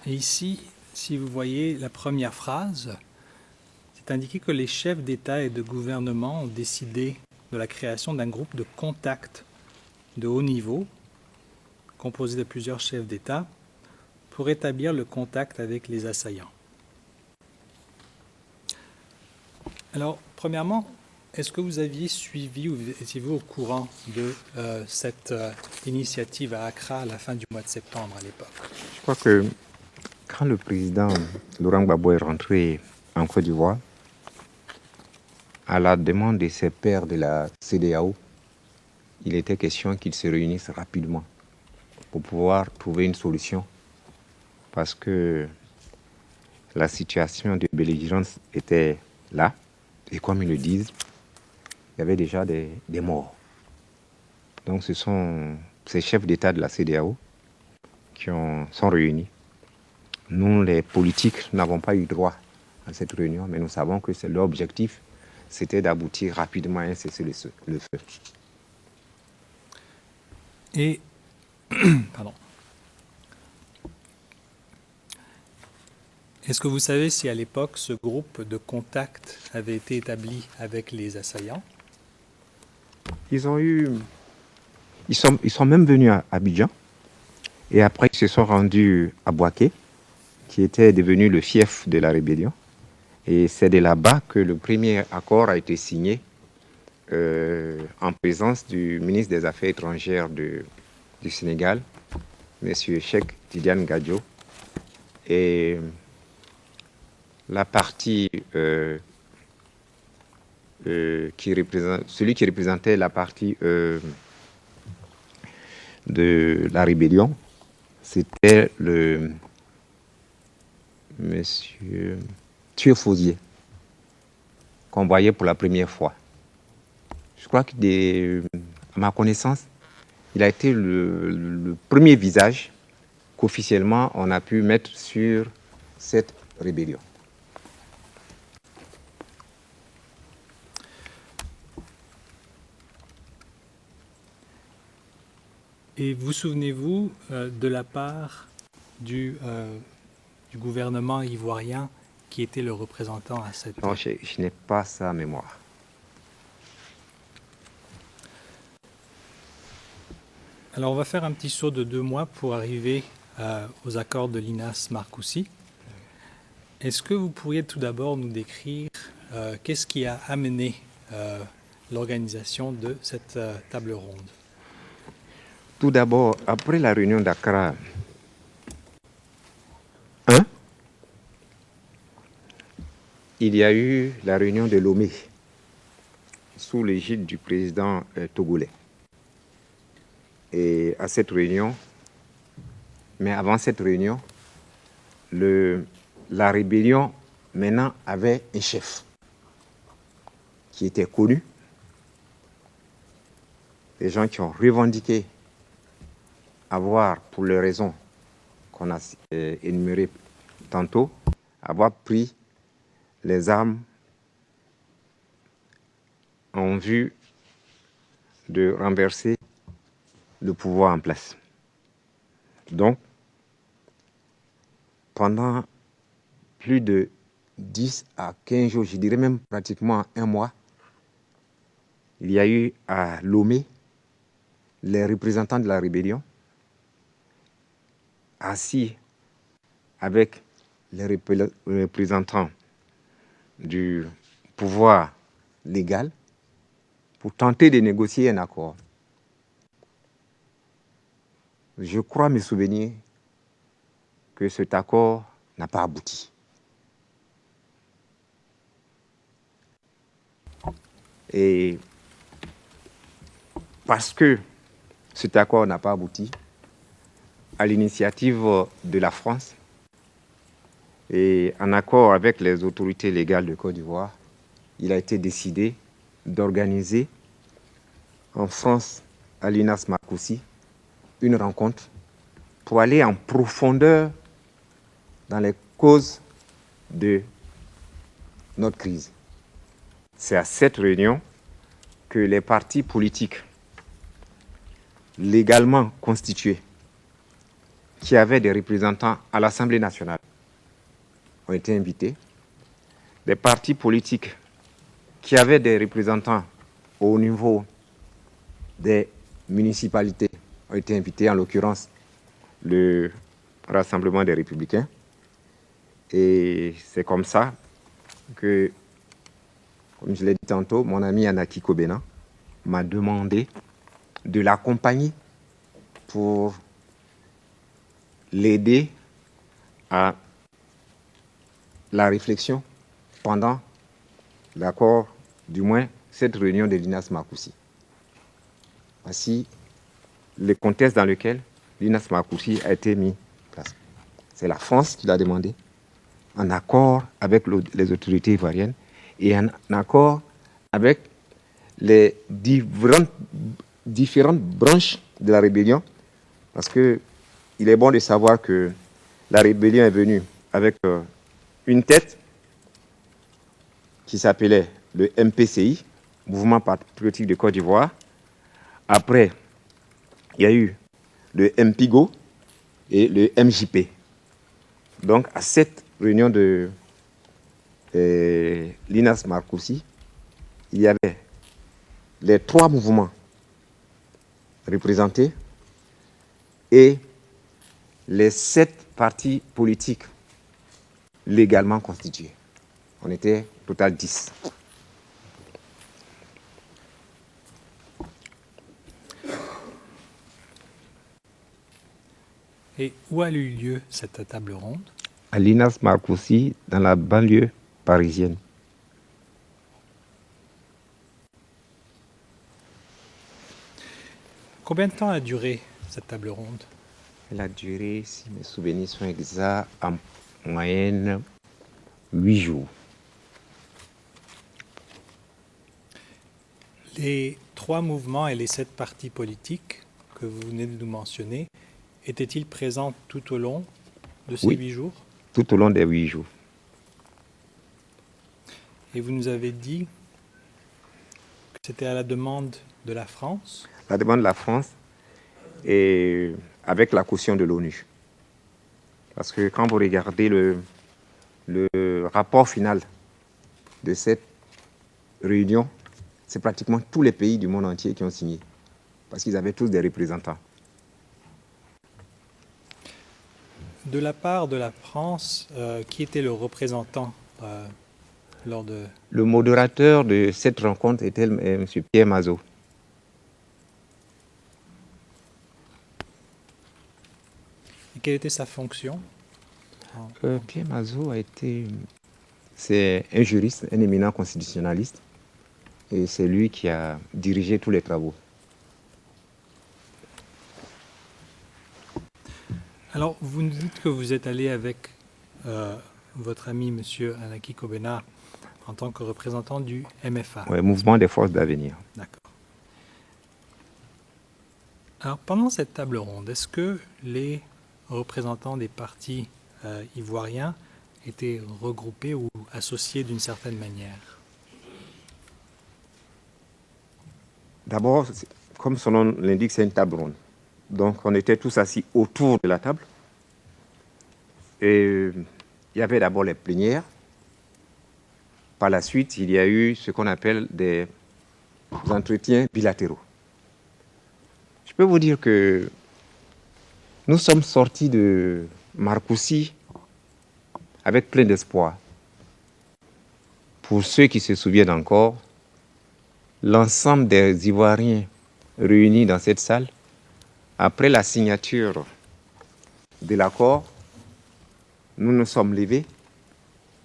Et ici, si vous voyez la première phrase, c'est indiqué que les chefs d'État et de gouvernement ont décidé de la création d'un groupe de contact de haut niveau, composé de plusieurs chefs d'État, pour établir le contact avec les assaillants. Alors, premièrement, est-ce que vous aviez suivi ou étiez-vous au courant de cette initiative à Accra à la fin du mois de septembre à l'époque? Je crois que quand le président Laurent Gbagbo est rentré en Côte d'Ivoire, à la demande de ses pairs de la CEDEAO, il était question qu'ils se réunissent rapidement pour pouvoir trouver une solution. Parce que la situation de belligérance était là. Et comme ils le disent, il y avait déjà des morts. Donc ce sont ces chefs d'État de la CEDEAO qui sont réunis. Nous, les politiques, n'avons pas eu droit à cette réunion, mais nous savons que l'objectif, c'était d'aboutir rapidement à un cessez-le-feu. Et, pardon. Est-ce que vous savez si à l'époque ce groupe de contact avait été établi avec les assaillants? Ils sont même venus à Abidjan et après ils se sont rendus à Bouaké, qui était devenu le fief de la rébellion. Et c'est de là-bas que le premier accord a été signé en présence du ministre des Affaires étrangères du Sénégal, M. Cheikh Tidiane Gadio, et la partie celui qui représentait la partie de la rébellion, c'était le monsieur Thieu-Fauzier, qu'on voyait pour la première fois. Je crois que, à ma connaissance, il a été le premier visage qu'officiellement on a pu mettre sur cette rébellion. Et vous souvenez-vous de la part du gouvernement ivoirien qui était le représentant à cette... Non, je n'ai pas ça en mémoire. Alors on va faire un petit saut de 2 mois pour arriver aux accords de Linas Marcoussis. Est-ce que vous pourriez tout d'abord nous décrire qu'est-ce qui a amené l'organisation de cette table ronde? Tout d'abord, après la réunion d'Accra 1, il y a eu la réunion de Lomé sous l'égide du président togolais. Et à cette réunion, mais avant cette réunion, la rébellion maintenant avait un chef qui était connu. Les gens qui ont revendiqué avoir, pour les raisons qu'on a énumérées tantôt, avoir pris les armes en vue de renverser le pouvoir en place. Donc, pendant plus de 10 à 15 jours, je dirais même pratiquement 1 mois, il y a eu à Lomé les représentants de la rébellion assis avec les représentants du pouvoir légal pour tenter de négocier un accord. Je crois me souvenir que cet accord n'a pas abouti. Et parce que cet accord n'a pas abouti, à l'initiative de la France et en accord avec les autorités légales de Côte d'Ivoire, il a été décidé d'organiser en France, à Linas Marcoussis, une rencontre pour aller en profondeur dans les causes de notre crise. C'est à cette réunion que les partis politiques légalement constitués qui avaient des représentants à l'Assemblée nationale ont été invités. Des partis politiques qui avaient des représentants au niveau des municipalités ont été invités, en l'occurrence le Rassemblement des Républicains. Et c'est comme ça que, comme je l'ai dit tantôt, mon ami Anaki Kobena m'a demandé de l'accompagner pour l'aider à la réflexion pendant l'accord, du moins cette réunion de Linas Marcoussis. Voici le contexte dans lequel Linas Marcoussis a été mis en place. C'est la France qui l'a demandé, en accord avec les autorités ivoiriennes et en accord avec les différentes branches de la rébellion, parce que il est bon de savoir que la rébellion est venue avec une tête qui s'appelait le MPCI, Mouvement Patriotique de Côte d'Ivoire. Après, il y a eu le MPIGO et le MJP. Donc, à cette réunion de Linas Marcoussis, il y avait les 3 mouvements représentés et les 7 partis politiques légalement constitués. On était au total 10. Et où a eu lieu cette table ronde? À Linas Marcoussis, dans la banlieue parisienne. Combien de temps a duré cette table ronde? Elle a duré, si mes souvenirs sont exacts, en moyenne 8 jours. Les 3 mouvements et les 7 partis politiques que vous venez de nous mentionner était-il présent tout au long de ces Oui. 8 jours? Tout au long des 8 jours. Et vous nous avez dit que c'était à la demande de la France. La demande de la France et avec la caution de l'ONU. Parce que quand vous regardez le rapport final de cette réunion, c'est pratiquement tous les pays du monde entier qui ont signé. Parce qu'ils avaient tous des représentants. De la part de la France, qui était le représentant lors de... Le modérateur de cette rencontre était M. Pierre Mazot. Et quelle était sa fonction? Pierre Mazot c'est un juriste, un éminent constitutionnaliste, et c'est lui qui a dirigé tous les travaux. Alors, vous nous dites que vous êtes allé avec votre ami M. Anaki Kobena en tant que représentant du MFA. Ouais, Mouvement des forces d'avenir. D'accord. Alors, pendant cette table ronde, est-ce que les représentants des partis ivoiriens étaient regroupés ou associés d'une certaine manière? D'abord, comme son nom l'indique, c'est une table ronde. Donc, on était tous assis autour de la table. Et il y avait d'abord les plénières. Par la suite, il y a eu ce qu'on appelle des entretiens bilatéraux. Je peux vous dire que nous sommes sortis de Marcoussis avec plein d'espoir. Pour ceux qui se souviennent encore, l'ensemble des Ivoiriens réunis dans cette salle, après la signature de l'accord, nous nous sommes levés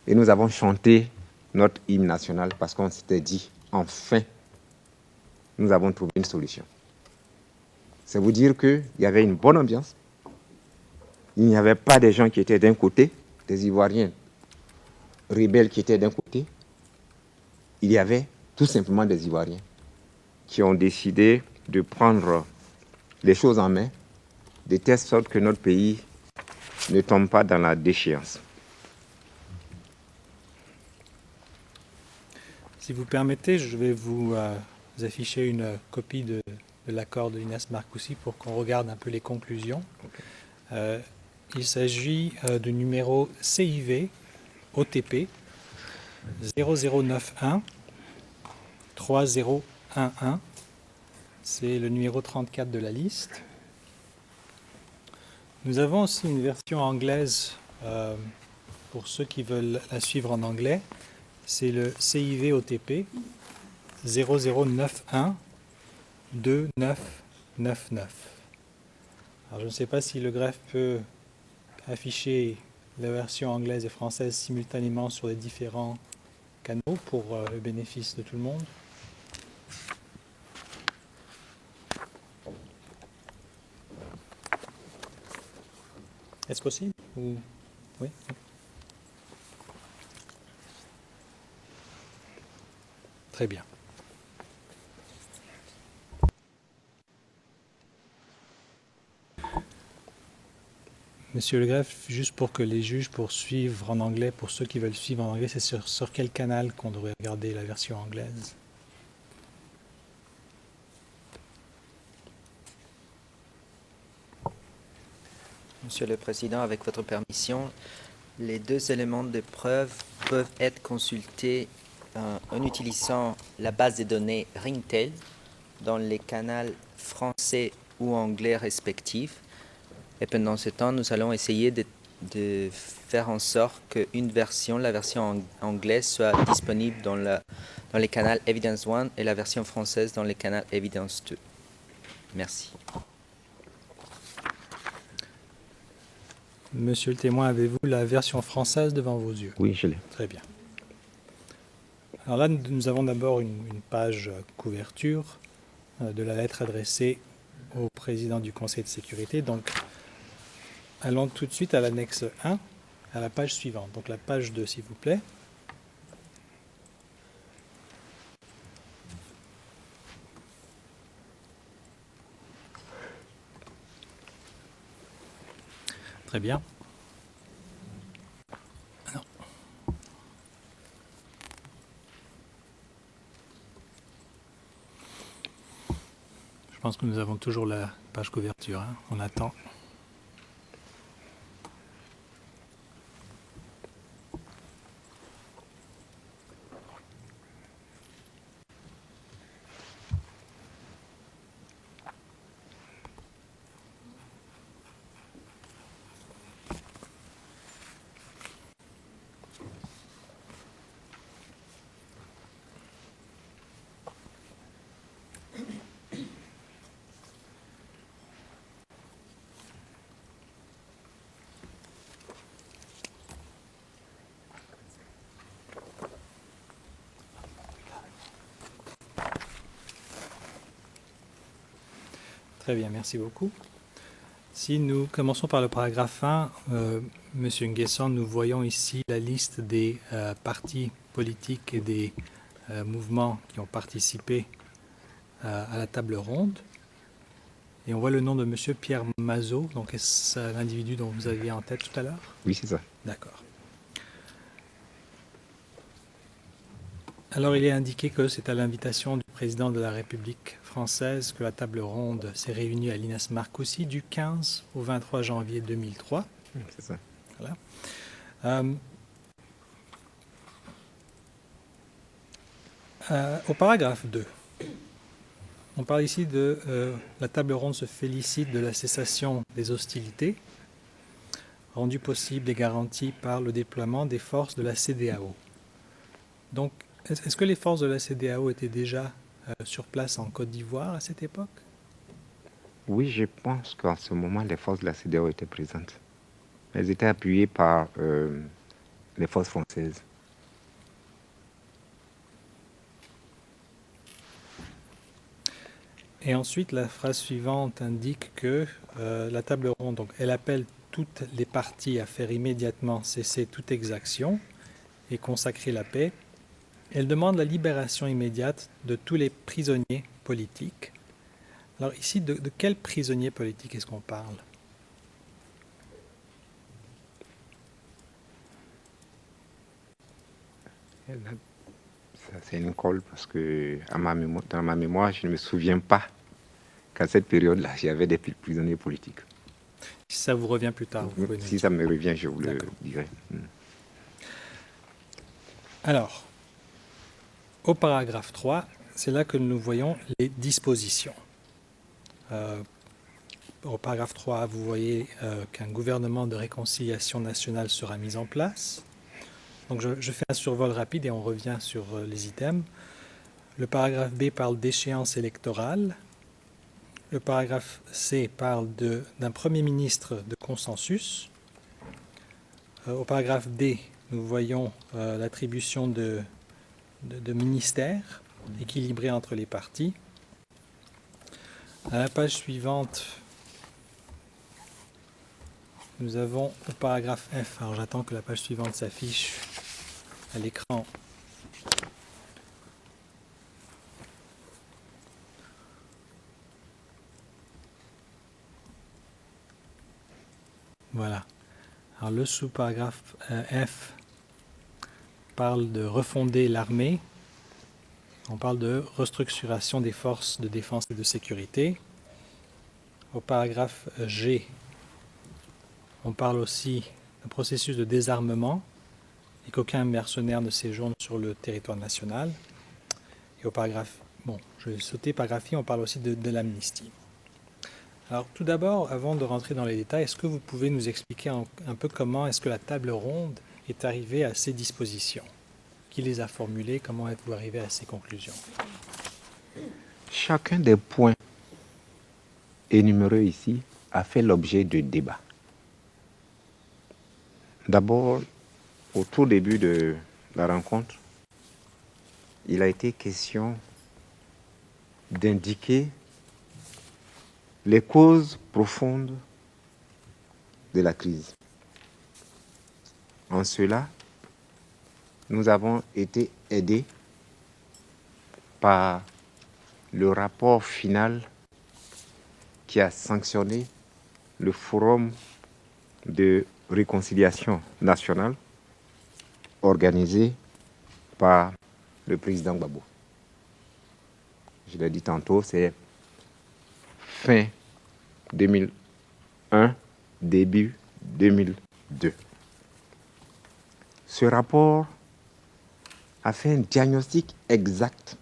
et nous avons chanté notre hymne national parce qu'on s'était dit, enfin, nous avons trouvé une solution. C'est vous dire qu'il y avait une bonne ambiance. Il n'y avait pas des gens qui étaient d'un côté, des Ivoiriens rebelles qui étaient d'un côté. Il y avait tout simplement des Ivoiriens qui ont décidé de prendre les choses en main, de telle sorte que notre pays ne tombe pas dans la déchéance. Si vous permettez, je vais vous afficher une copie de l'accord de Inès Marcoussis pour qu'on regarde un peu les conclusions. Il s'agit du numéro CIV OTP 0091 3011. C'est le numéro 34 de la liste. Nous avons aussi une version anglaise pour ceux qui veulent la suivre en anglais. C'est le CIV OTP 0091 2999. Alors je ne sais pas si le greffe peut afficher la version anglaise et française simultanément sur les différents canaux pour le bénéfice de tout le monde. Est-ce possible ou... Oui. Très bien. Monsieur le greffe, juste pour que les juges poursuivent en anglais, pour ceux qui veulent suivre en anglais, c'est sur quel canal qu'on devrait regarder la version anglaise? Monsieur le Président, avec votre permission, les deux éléments de preuve peuvent être consultés en utilisant la base de données Ringtail dans les canaux français ou anglais respectifs. Et pendant ce temps, nous allons essayer de faire en sorte qu'une version, la version anglaise, soit disponible dans les canaux Evidence 1 et la version française dans les canaux Evidence 2. Merci. Monsieur le témoin, avez-vous la version française devant vos yeux? Oui, je l'ai. Très bien. Alors là, nous avons d'abord une page couverture de la lettre adressée au président du Conseil de sécurité. Donc, allons tout de suite à l'annexe 1, à la page suivante. Donc la page 2, s'il vous plaît. Très bien. Non. Je pense que nous avons toujours la page couverture, hein. On attend. Très bien, merci beaucoup. Si nous commençons par le paragraphe 1, Monsieur Nguessan, nous voyons ici la liste des partis politiques et des mouvements qui ont participé à la table ronde. Et on voit le nom de Monsieur Pierre Mazot. Donc est-ce l'individu dont vous aviez en tête tout à l'heure? Oui, c'est ça. D'accord. Alors il est indiqué que c'est à l'invitation du président de la République française que la table ronde s'est réunie à l'INES Marcoussis du 15 au 23 janvier 2003. C'est ça. Voilà. Au paragraphe 2, on parle ici de la table ronde se félicite de la cessation des hostilités rendues possibles et garanties par le déploiement des forces de la CEDEAO. Donc, est-ce que les forces de la CEDEAO étaient déjà sur place en Côte d'Ivoire à cette époque? Oui, je pense qu'en ce moment, les forces de la CEDEAO étaient présentes. Elles étaient appuyées par les forces françaises. Et ensuite, la phrase suivante indique que la table ronde, donc, elle appelle toutes les parties à faire immédiatement cesser toute exaction et consacrer la paix. Elle demande la libération immédiate de tous les prisonniers politiques. Alors ici, de quels prisonniers politiques est-ce qu'on parle? Ça, c'est une colle parce que dans ma mémoire, je ne me souviens pas qu'à cette période-là, il y avait des prisonniers politiques. Si ça vous revient plus tard, vous pouvez nous Si dire. ça me revient, je vous le D'accord. dirai. Alors, au paragraphe 3, c'est là que nous voyons les dispositions. Au paragraphe 3, vous voyez qu'un gouvernement de réconciliation nationale sera mis en place. Donc je fais un survol rapide et on revient sur les items. Le paragraphe B parle d'échéance électorale. Le paragraphe C parle d'un Premier ministre de consensus. Au paragraphe D, nous voyons l'attribution de ministères équilibrés entre les partis. À la page suivante, nous avons au paragraphe F, alors j'attends que la page suivante s'affiche à l'écran. Voilà. Alors le sous-paragraphe F parle de refonder l'armée. On parle de restructuration des forces de défense et de sécurité. Au paragraphe G, on parle aussi d'un processus de désarmement et qu'aucun mercenaire ne séjourne sur le territoire national. Et au paragraphe, je vais sauter paragraphe I, on parle aussi de l'amnistie. Alors tout d'abord, avant de rentrer dans les détails, est-ce que vous pouvez nous expliquer un peu comment est-ce que la table ronde est arrivée à ces dispositions? Qui les a formulées? Comment êtes-vous arrivé à ces conclusions? Chacun des points énumérés ici a fait l'objet de débats. D'abord, au tout début de la rencontre, il a été question d'indiquer les causes profondes de la crise. En cela, nous avons été aidés par le rapport final qui a sanctionné le forum de réconciliation nationale organisé par le président Gbagbo. Je l'ai dit tantôt, c'est fin 2001, début 2002. Ce rapport a fait un diagnostic exact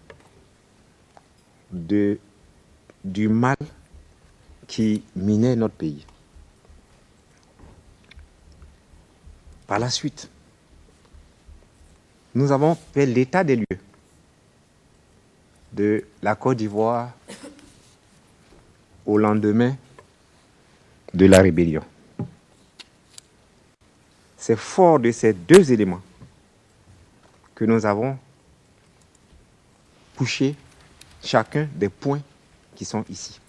du mal qui minait notre pays. Par la suite, nous avons fait l'état des lieux de la Côte d'Ivoire au lendemain de la rébellion. C'est fort de ces deux éléments que nous avons touché chacun des points qui sont ici.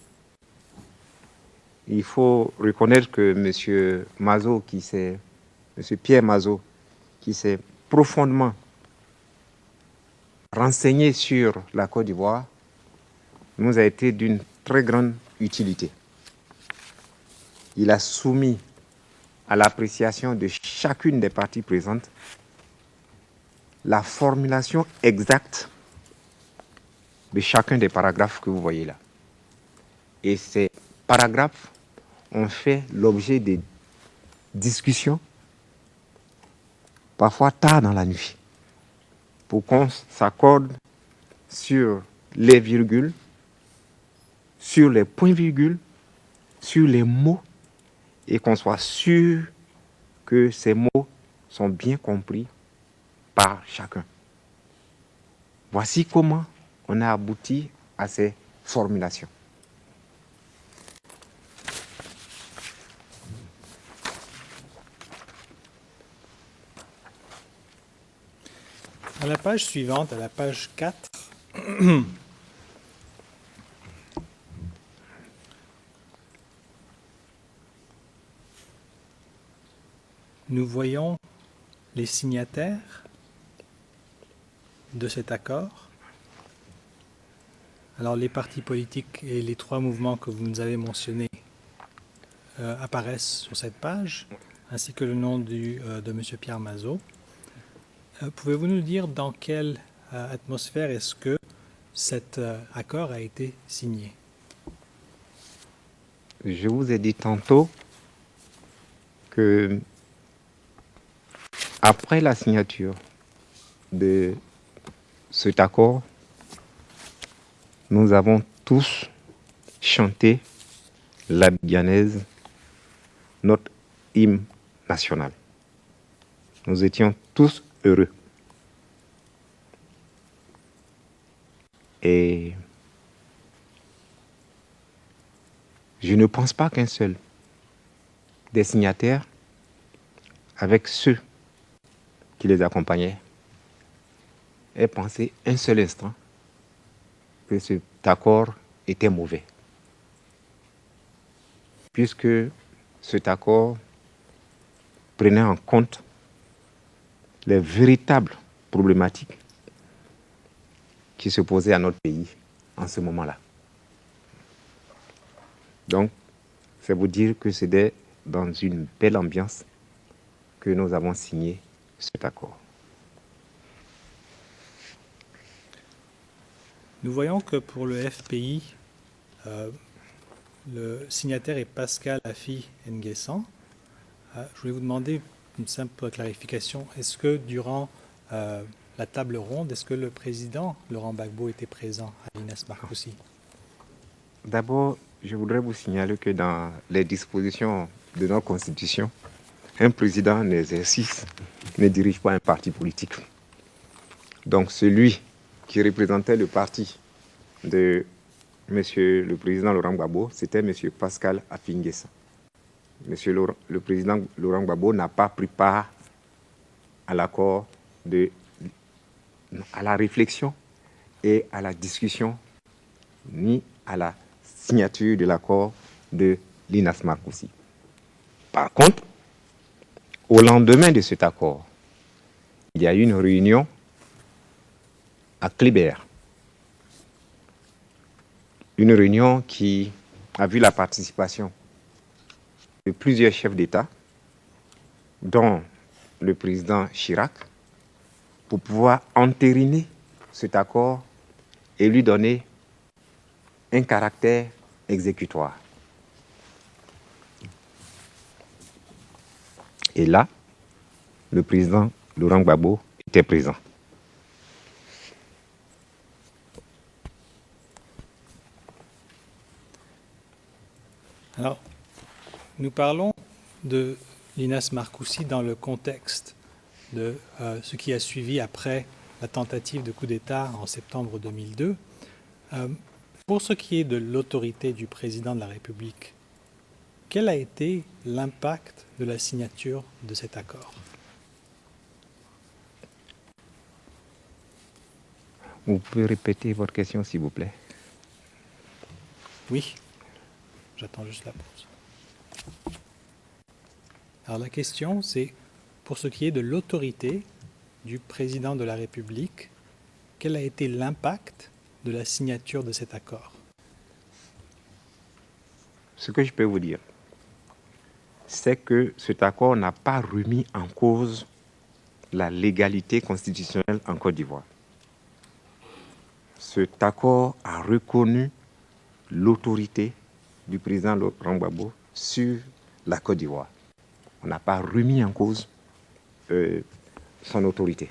Il faut reconnaître que M. Mazo, M. Pierre Mazo, qui s'est profondément renseigné sur la Côte d'Ivoire, nous a été d'une très grande utilité. Il a soumis à l'appréciation de chacune des parties présentes la formulation exacte de chacun des paragraphes que vous voyez là. Et ces paragraphes ont fait l'objet de discussions, parfois tard dans la nuit, pour qu'on s'accorde sur les virgules, sur les points-virgules, sur les mots, et qu'on soit sûr que ces mots sont bien compris par chacun. Voici comment on a abouti à ces formulations. À la page suivante, à la page 4, nous voyons les signataires de cet accord. Alors les partis politiques et les trois mouvements que vous nous avez mentionnés apparaissent sur cette page, ainsi que le nom de M. Pierre Mazo. Pouvez-vous nous dire dans quelle atmosphère est-ce que cet accord a été signé? Je vous ai dit tantôt que après la signature de cet accord, nous avons tous chanté l'Abidjanaise, notre hymne national. Nous étions tous heureux. Et je ne pense pas qu'un seul des signataires, avec ceux qui les accompagnaient, ait pensé un seul instant que cet accord était mauvais. Puisque cet accord prenait en compte les véritables problématiques qui se posaient à notre pays en ce moment-là. Donc, c'est vous dire que c'était dans une belle ambiance que nous avons signé cet accord. Nous voyons que pour le FPI, le signataire est Pascal Affi N'Guessan. Je voulais vous demander une simple clarification. Est-ce que durant la table ronde, est-ce que le président Laurent Gbagbo était présent à l'Inas Marcoussis? D'abord, je voudrais vous signaler que dans les dispositions de notre Constitution, un président en exercice ne dirige pas un parti politique. Donc celui qui représentait le parti de Monsieur le président Laurent Gbagbo, c'était Monsieur Pascal Affi N'Guessan. Le président Laurent Gbagbo n'a pas pris part à l'accord, à la réflexion et à la discussion, ni à la signature de l'accord de l'Inas Marcoussis. Par contre, au lendemain de cet accord, il y a eu une réunion à Kléber. Une réunion qui a vu la participation de plusieurs chefs d'État, dont le président Chirac, pour pouvoir entériner cet accord et lui donner un caractère exécutoire. Et là, le président Laurent Gbagbo était présent. Alors, nous parlons de Linas Marcoussis dans le contexte de ce qui a suivi après la tentative de coup d'État en septembre 2002. Pour ce qui est de l'autorité du président de la République, quel a été l'impact de la signature de cet accord? Vous pouvez répéter votre question, s'il vous plaît? Oui, j'attends juste la pause. Alors la question, c'est pour ce qui est de l'autorité du président de la République, quel a été l'impact de la signature de cet accord? Ce que je peux vous dire, c'est que cet accord n'a pas remis en cause la légalité constitutionnelle en Côte d'Ivoire. Cet accord a reconnu l'autorité du président Laurent Gbagbo sur la Côte d'Ivoire. On n'a pas remis en cause son autorité.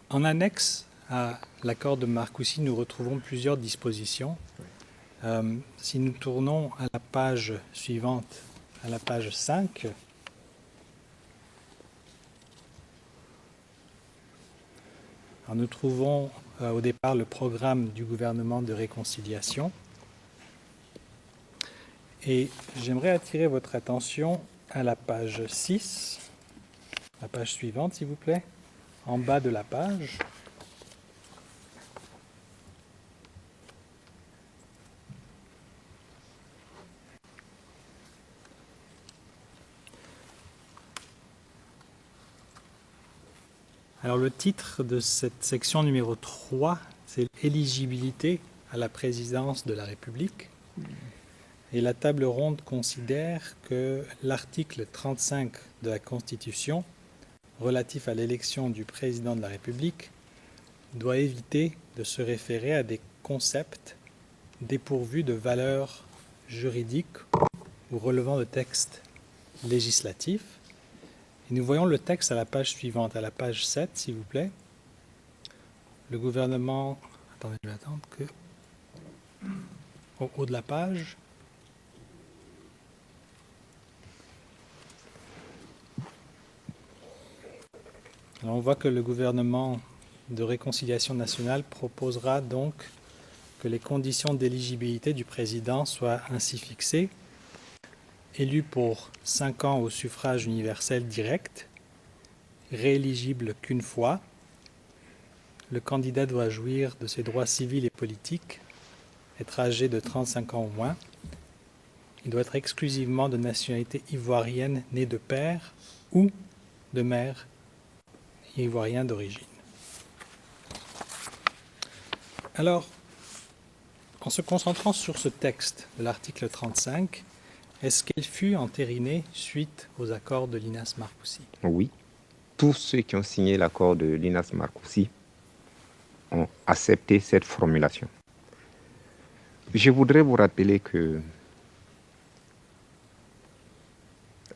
En annexe à l'accord de Marcoussis, nous retrouvons plusieurs dispositions. Si nous tournons à la page suivante, à la page 5, alors nous trouvons au départ le programme du gouvernement de réconciliation. Et j'aimerais attirer votre attention à la page 6, la page suivante s'il vous plaît, en bas de la page. Alors le titre de cette section numéro 3, c'est « Éligibilité à la présidence de la République ». Et la table ronde considère que l'article 35 de la Constitution, relatif à l'élection du président de la République, doit éviter de se référer à des concepts dépourvus de valeur juridique ou relevant de textes législatifs. Et nous voyons le texte à la page suivante, à la page 7, s'il vous plaît. Le gouvernement... Attendez, je vais attendre que... Au haut de la page. Alors on voit que le gouvernement de réconciliation nationale proposera donc que les conditions d'éligibilité du président soient ainsi fixées. Élu pour 5 ans au suffrage universel direct, rééligible qu'une fois, le candidat doit jouir de ses droits civils et politiques, être âgé de 35 ans au moins. Il doit être exclusivement de nationalité ivoirienne né de père ou de mère ivoirien d'origine. Alors, en se concentrant sur ce texte de l'article 35, est-ce qu'elle fut entérinée suite aux accords de Linas Marcoussis? Oui. Tous ceux qui ont signé l'accord de Linas Marcoussis ont accepté cette formulation. Je voudrais vous rappeler que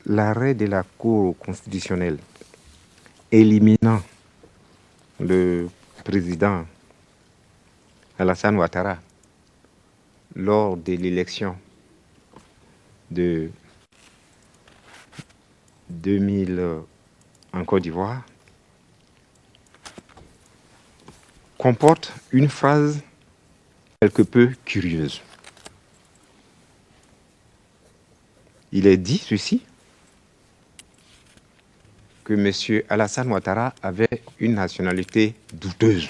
l'arrêt de la Cour constitutionnelle éliminant le président Alassane Ouattara lors de l'élection de 2000 en Côte d'Ivoire comporte une phrase quelque peu curieuse. Il est dit ceci, que M. Alassane Ouattara avait une nationalité douteuse.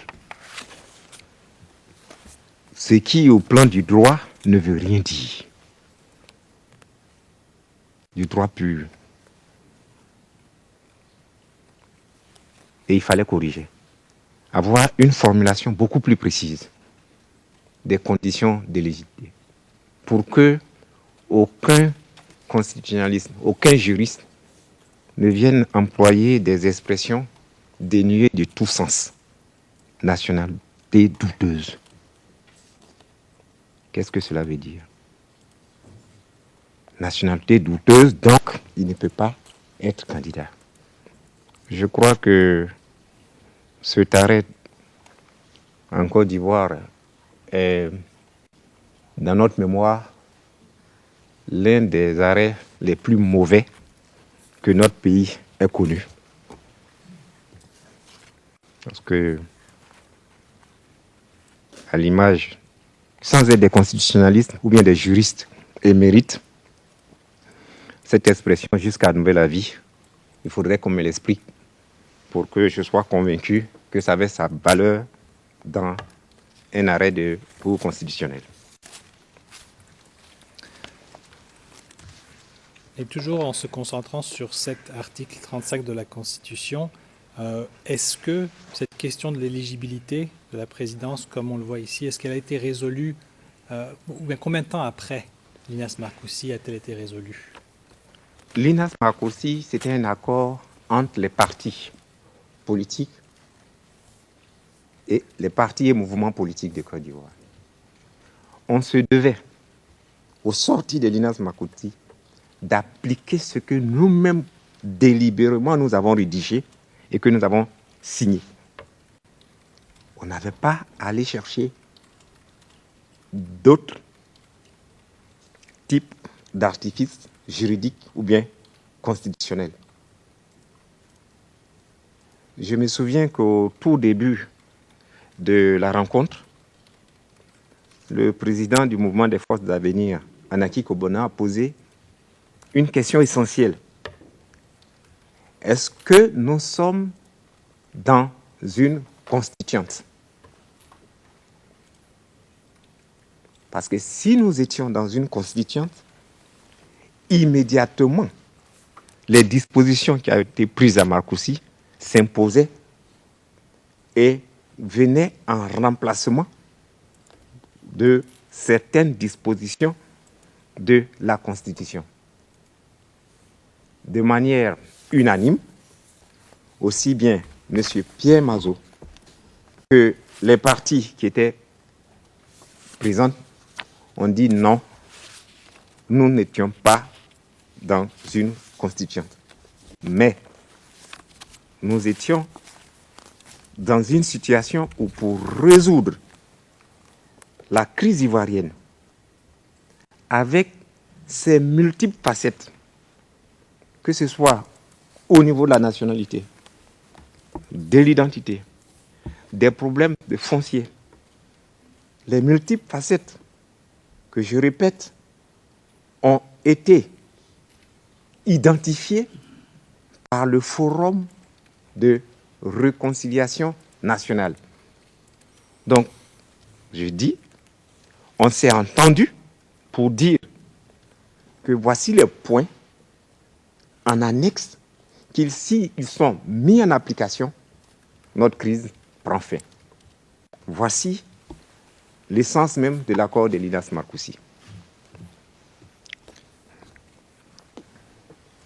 Ce qui, au plan du droit, ne veut rien dire. Du droit pur. Et il fallait corriger. Avoir une formulation beaucoup plus précise. des conditions d'éligibilité pour que aucun constitutionnaliste, aucun juriste ne vienne employer des expressions dénuées de tout sens. Nationalité douteuse. Qu'est-ce que cela veut dire? Nationalité douteuse, donc il ne peut pas être candidat. Je crois que cet arrêt en Côte d'Ivoire est, dans notre mémoire, l'un des arrêts les plus mauvais que notre pays ait connu. Parce que, à l'image, sans être des constitutionnalistes ou bien des juristes émérites, cette expression jusqu'à nouvel avis, il faudrait qu'on me l'explique pour que je sois convaincu que ça avait sa valeur dans un arrêt de Cour constitutionnelle. Et toujours en se concentrant sur cet article 35 de la Constitution, est-ce que cette question de l'éligibilité de la présidence, comme on le voit ici, est-ce qu'elle a été résolue, ou bien combien de temps après l'INAS Marcoussis a-t-elle été résolue? L'INAS Marcoussis, c'était un accord entre les partis politiques et les partis et mouvements politiques de Côte d'Ivoire. On se devait, au sortir de l'INAS Marcoussis, d'appliquer ce que nous-mêmes délibérément nous avons rédigé et que nous avons signé. On n'avait pas à aller chercher d'autres types d'artifices juridiques ou bien constitutionnels. Je me souviens qu'au tout début de la rencontre, le président du mouvement des forces d'avenir, Anaki Kobona, a posé une question essentielle. Est-ce que nous sommes dans une constituante? Parce que si nous étions dans une constituante, immédiatement, les dispositions qui ont été prises à Marcoussis s'imposaient et venaient en remplacement de certaines dispositions de la Constitution. De manière unanime, aussi bien M. Pierre Mazeaud que les partis qui étaient présents ont dit non, nous n'étions pas dans une constituante. Mais nous étions dans une situation où pour résoudre la crise ivoirienne avec ses multiples facettes, que ce soit au niveau de la nationalité, de l'identité, des problèmes de foncier, les multiples facettes que je répète ont été identifiées par le Forum de réconciliation nationale. Donc, je dis, on s'est entendu pour dire que voici les points en annexe qu'ils, s'ils sont mis en application, notre crise prend fin. Voici l'essence même de l'accord de l'INAS Marcoussis.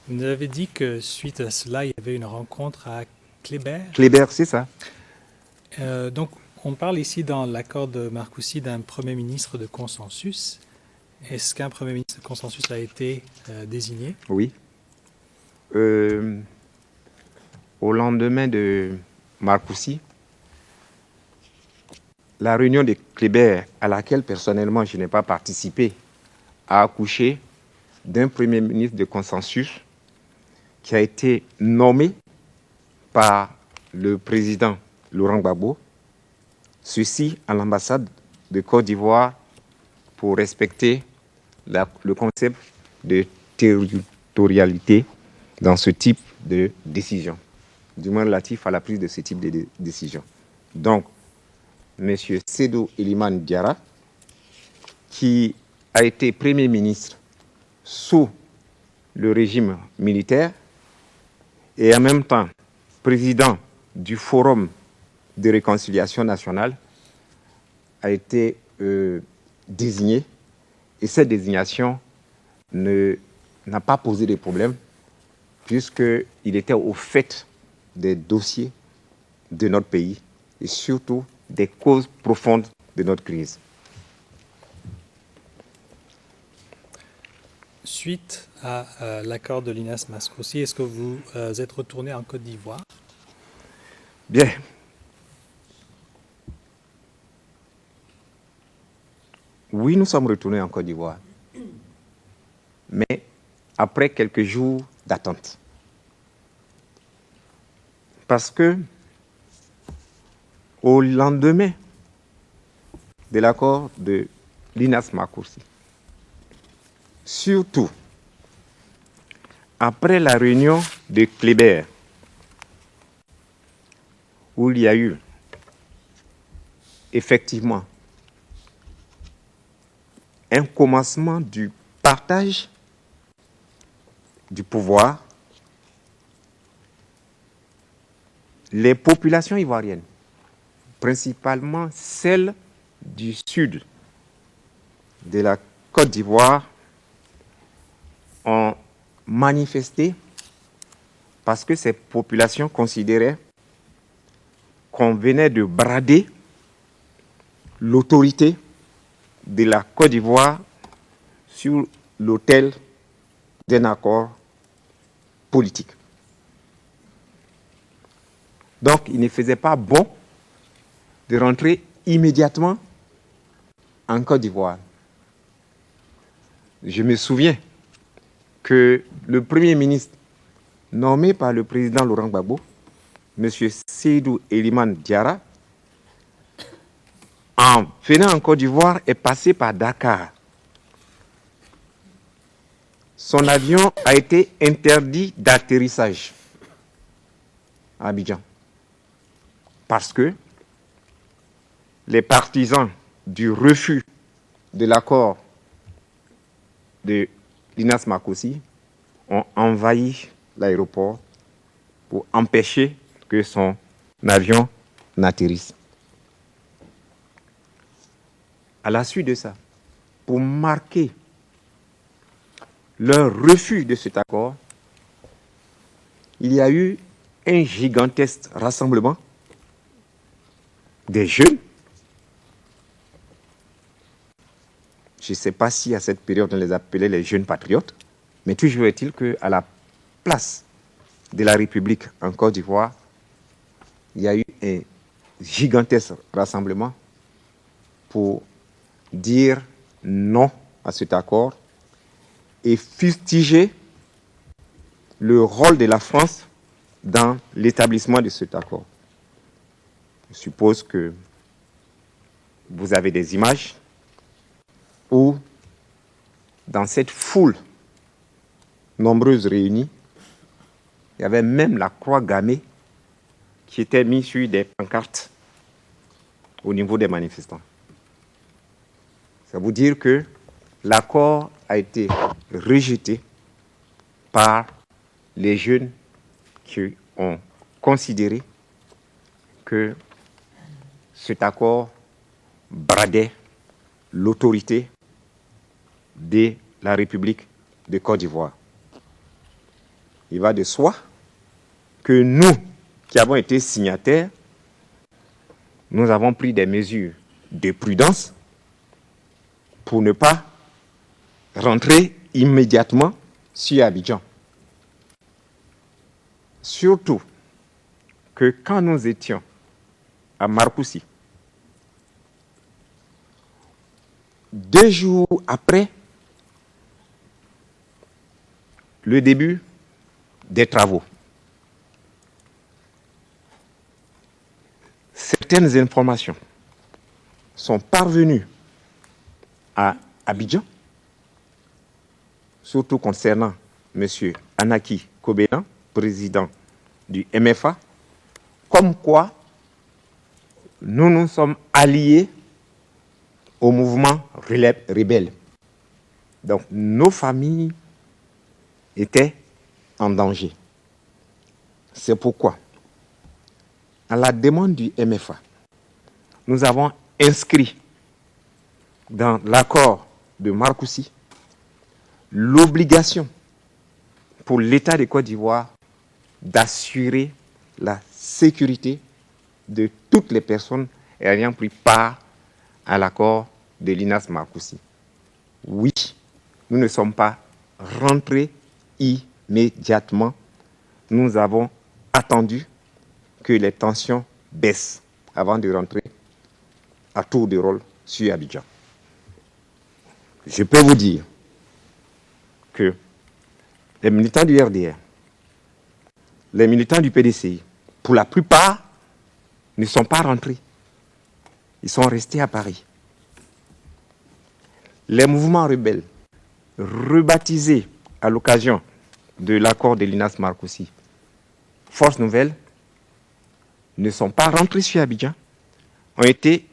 Vous nous avez dit que suite à cela, il y avait une rencontre à Kléber. Kléber, c'est ça. Donc, on parle ici dans l'accord de Marcoussis d'un Premier ministre de consensus. Est-ce qu'un Premier ministre de consensus a été désigné? Oui. Au lendemain de Marcoussis, la réunion de Kléber, à laquelle personnellement je n'ai pas participé, a accouché d'un Premier ministre de consensus qui a été nommé par le président Laurent Gbagbo, ceci à l'ambassade de Côte d'Ivoire pour respecter le concept de territorialité dans ce type de décision, du moins relatif à la prise de ce type de décision. Donc, M. Sédou Iliman Diarra, qui a été Premier ministre sous le régime militaire et en même temps président du Forum de réconciliation nationale, a été désigné et cette désignation n'a pas posé de problème puisqu'il était au fait des dossiers de notre pays et surtout des causes profondes de notre crise. Suite à l'accord de Linas Mascosi, est-ce que vous êtes retourné en Côte d'Ivoire? Bien. Oui, nous sommes retournés en Côte d'Ivoire, mais après quelques jours d'attente. Parce que au lendemain de l'accord de Linas Mascosi, surtout après la réunion de Kléber, où il y a eu effectivement un commencement du partage du pouvoir, les populations ivoiriennes, principalement celles du sud de la Côte d'Ivoire, ont manifesté parce que ces populations considéraient qu'on venait de brader l'autorité de la Côte d'Ivoire sur l'autel d'un accord politique. Donc, il ne faisait pas bon de rentrer immédiatement en Côte d'Ivoire. Je me souviens que le Premier ministre nommé par le président Laurent Gbagbo, M. Seydou Eliman Diarra, en venant en Côte d'Ivoire, est passé par Dakar. Son avion a été interdit d'atterrissage à Abidjan parce que les partisans du refus de l'accord de Linas Mascosi ont envahi l'aéroport pour empêcher que son avion n'atterrisse. À la suite de ça, pour marquer leur refus de cet accord, il y a eu un gigantesque rassemblement des jeunes. Je ne sais pas si à cette période on les appelait les jeunes patriotes, mais toujours est-il qu'à la place de la République en Côte d'Ivoire, il y a eu un gigantesque rassemblement pour dire non à cet accord et fustiger le rôle de la France dans l'établissement de cet accord. Je suppose que vous avez des images où, dans cette foule nombreuse réunie, il y avait même la croix gammée qui était mise sur des pancartes au niveau des manifestants. Ça veut dire que l'accord a été rejeté par les jeunes qui ont considéré que cet accord bradait l'autorité de la République de Côte d'Ivoire. Il va de soi que nous, qui avons été signataires, nous avons pris des mesures de prudence pour ne pas rentrer immédiatement sur Abidjan. Surtout que quand nous étions à Marcoussis, 2 jours après le début des travaux, certaines informations sont parvenues à Abidjan, surtout concernant M. Anaki Kobena, président du MFA, comme quoi nous nous sommes alliés au mouvement rebelle. Donc nos familles étaient en danger. C'est pourquoi, à la demande du MFA, nous avons inscrit dans l'accord de Marcoussis l'obligation pour l'État de Côte d'Ivoire d'assurer la sécurité de toutes les personnes ayant pris part à l'accord de l'INAS Marcoussis. Oui, nous ne sommes pas rentrés immédiatement. Nous avons attendu que les tensions baissent avant de rentrer à tour de rôle sur Abidjan. Je peux vous dire que les militants du RDR, les militants du PDCI, pour la plupart, ne sont pas rentrés. Ils sont restés à Paris. Les mouvements rebelles, rebaptisés à l'occasion de l'accord de l'INAS Marcoussis, Force Nouvelle, ne sont pas rentrés sur Abidjan, ont été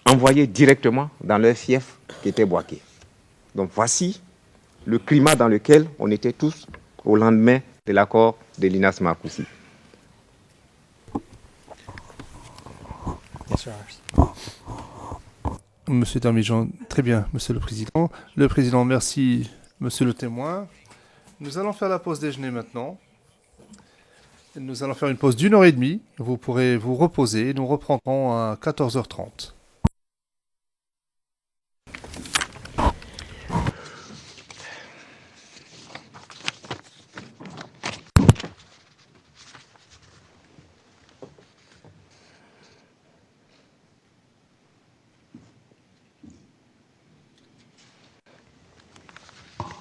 envoyés directement dans leur fief qui était Boaké. Donc voici le climat dans lequel on était tous au lendemain de l'accord de l'INAS Marcoussis. Monsieur Darmijan, très bien, Monsieur le Président. Le Président, merci, Monsieur le témoin. Nous allons faire la pause déjeuner maintenant. Nous allons faire une pause d'1 heure et demie. Vous pourrez vous reposer. Nous reprendrons à 14h30.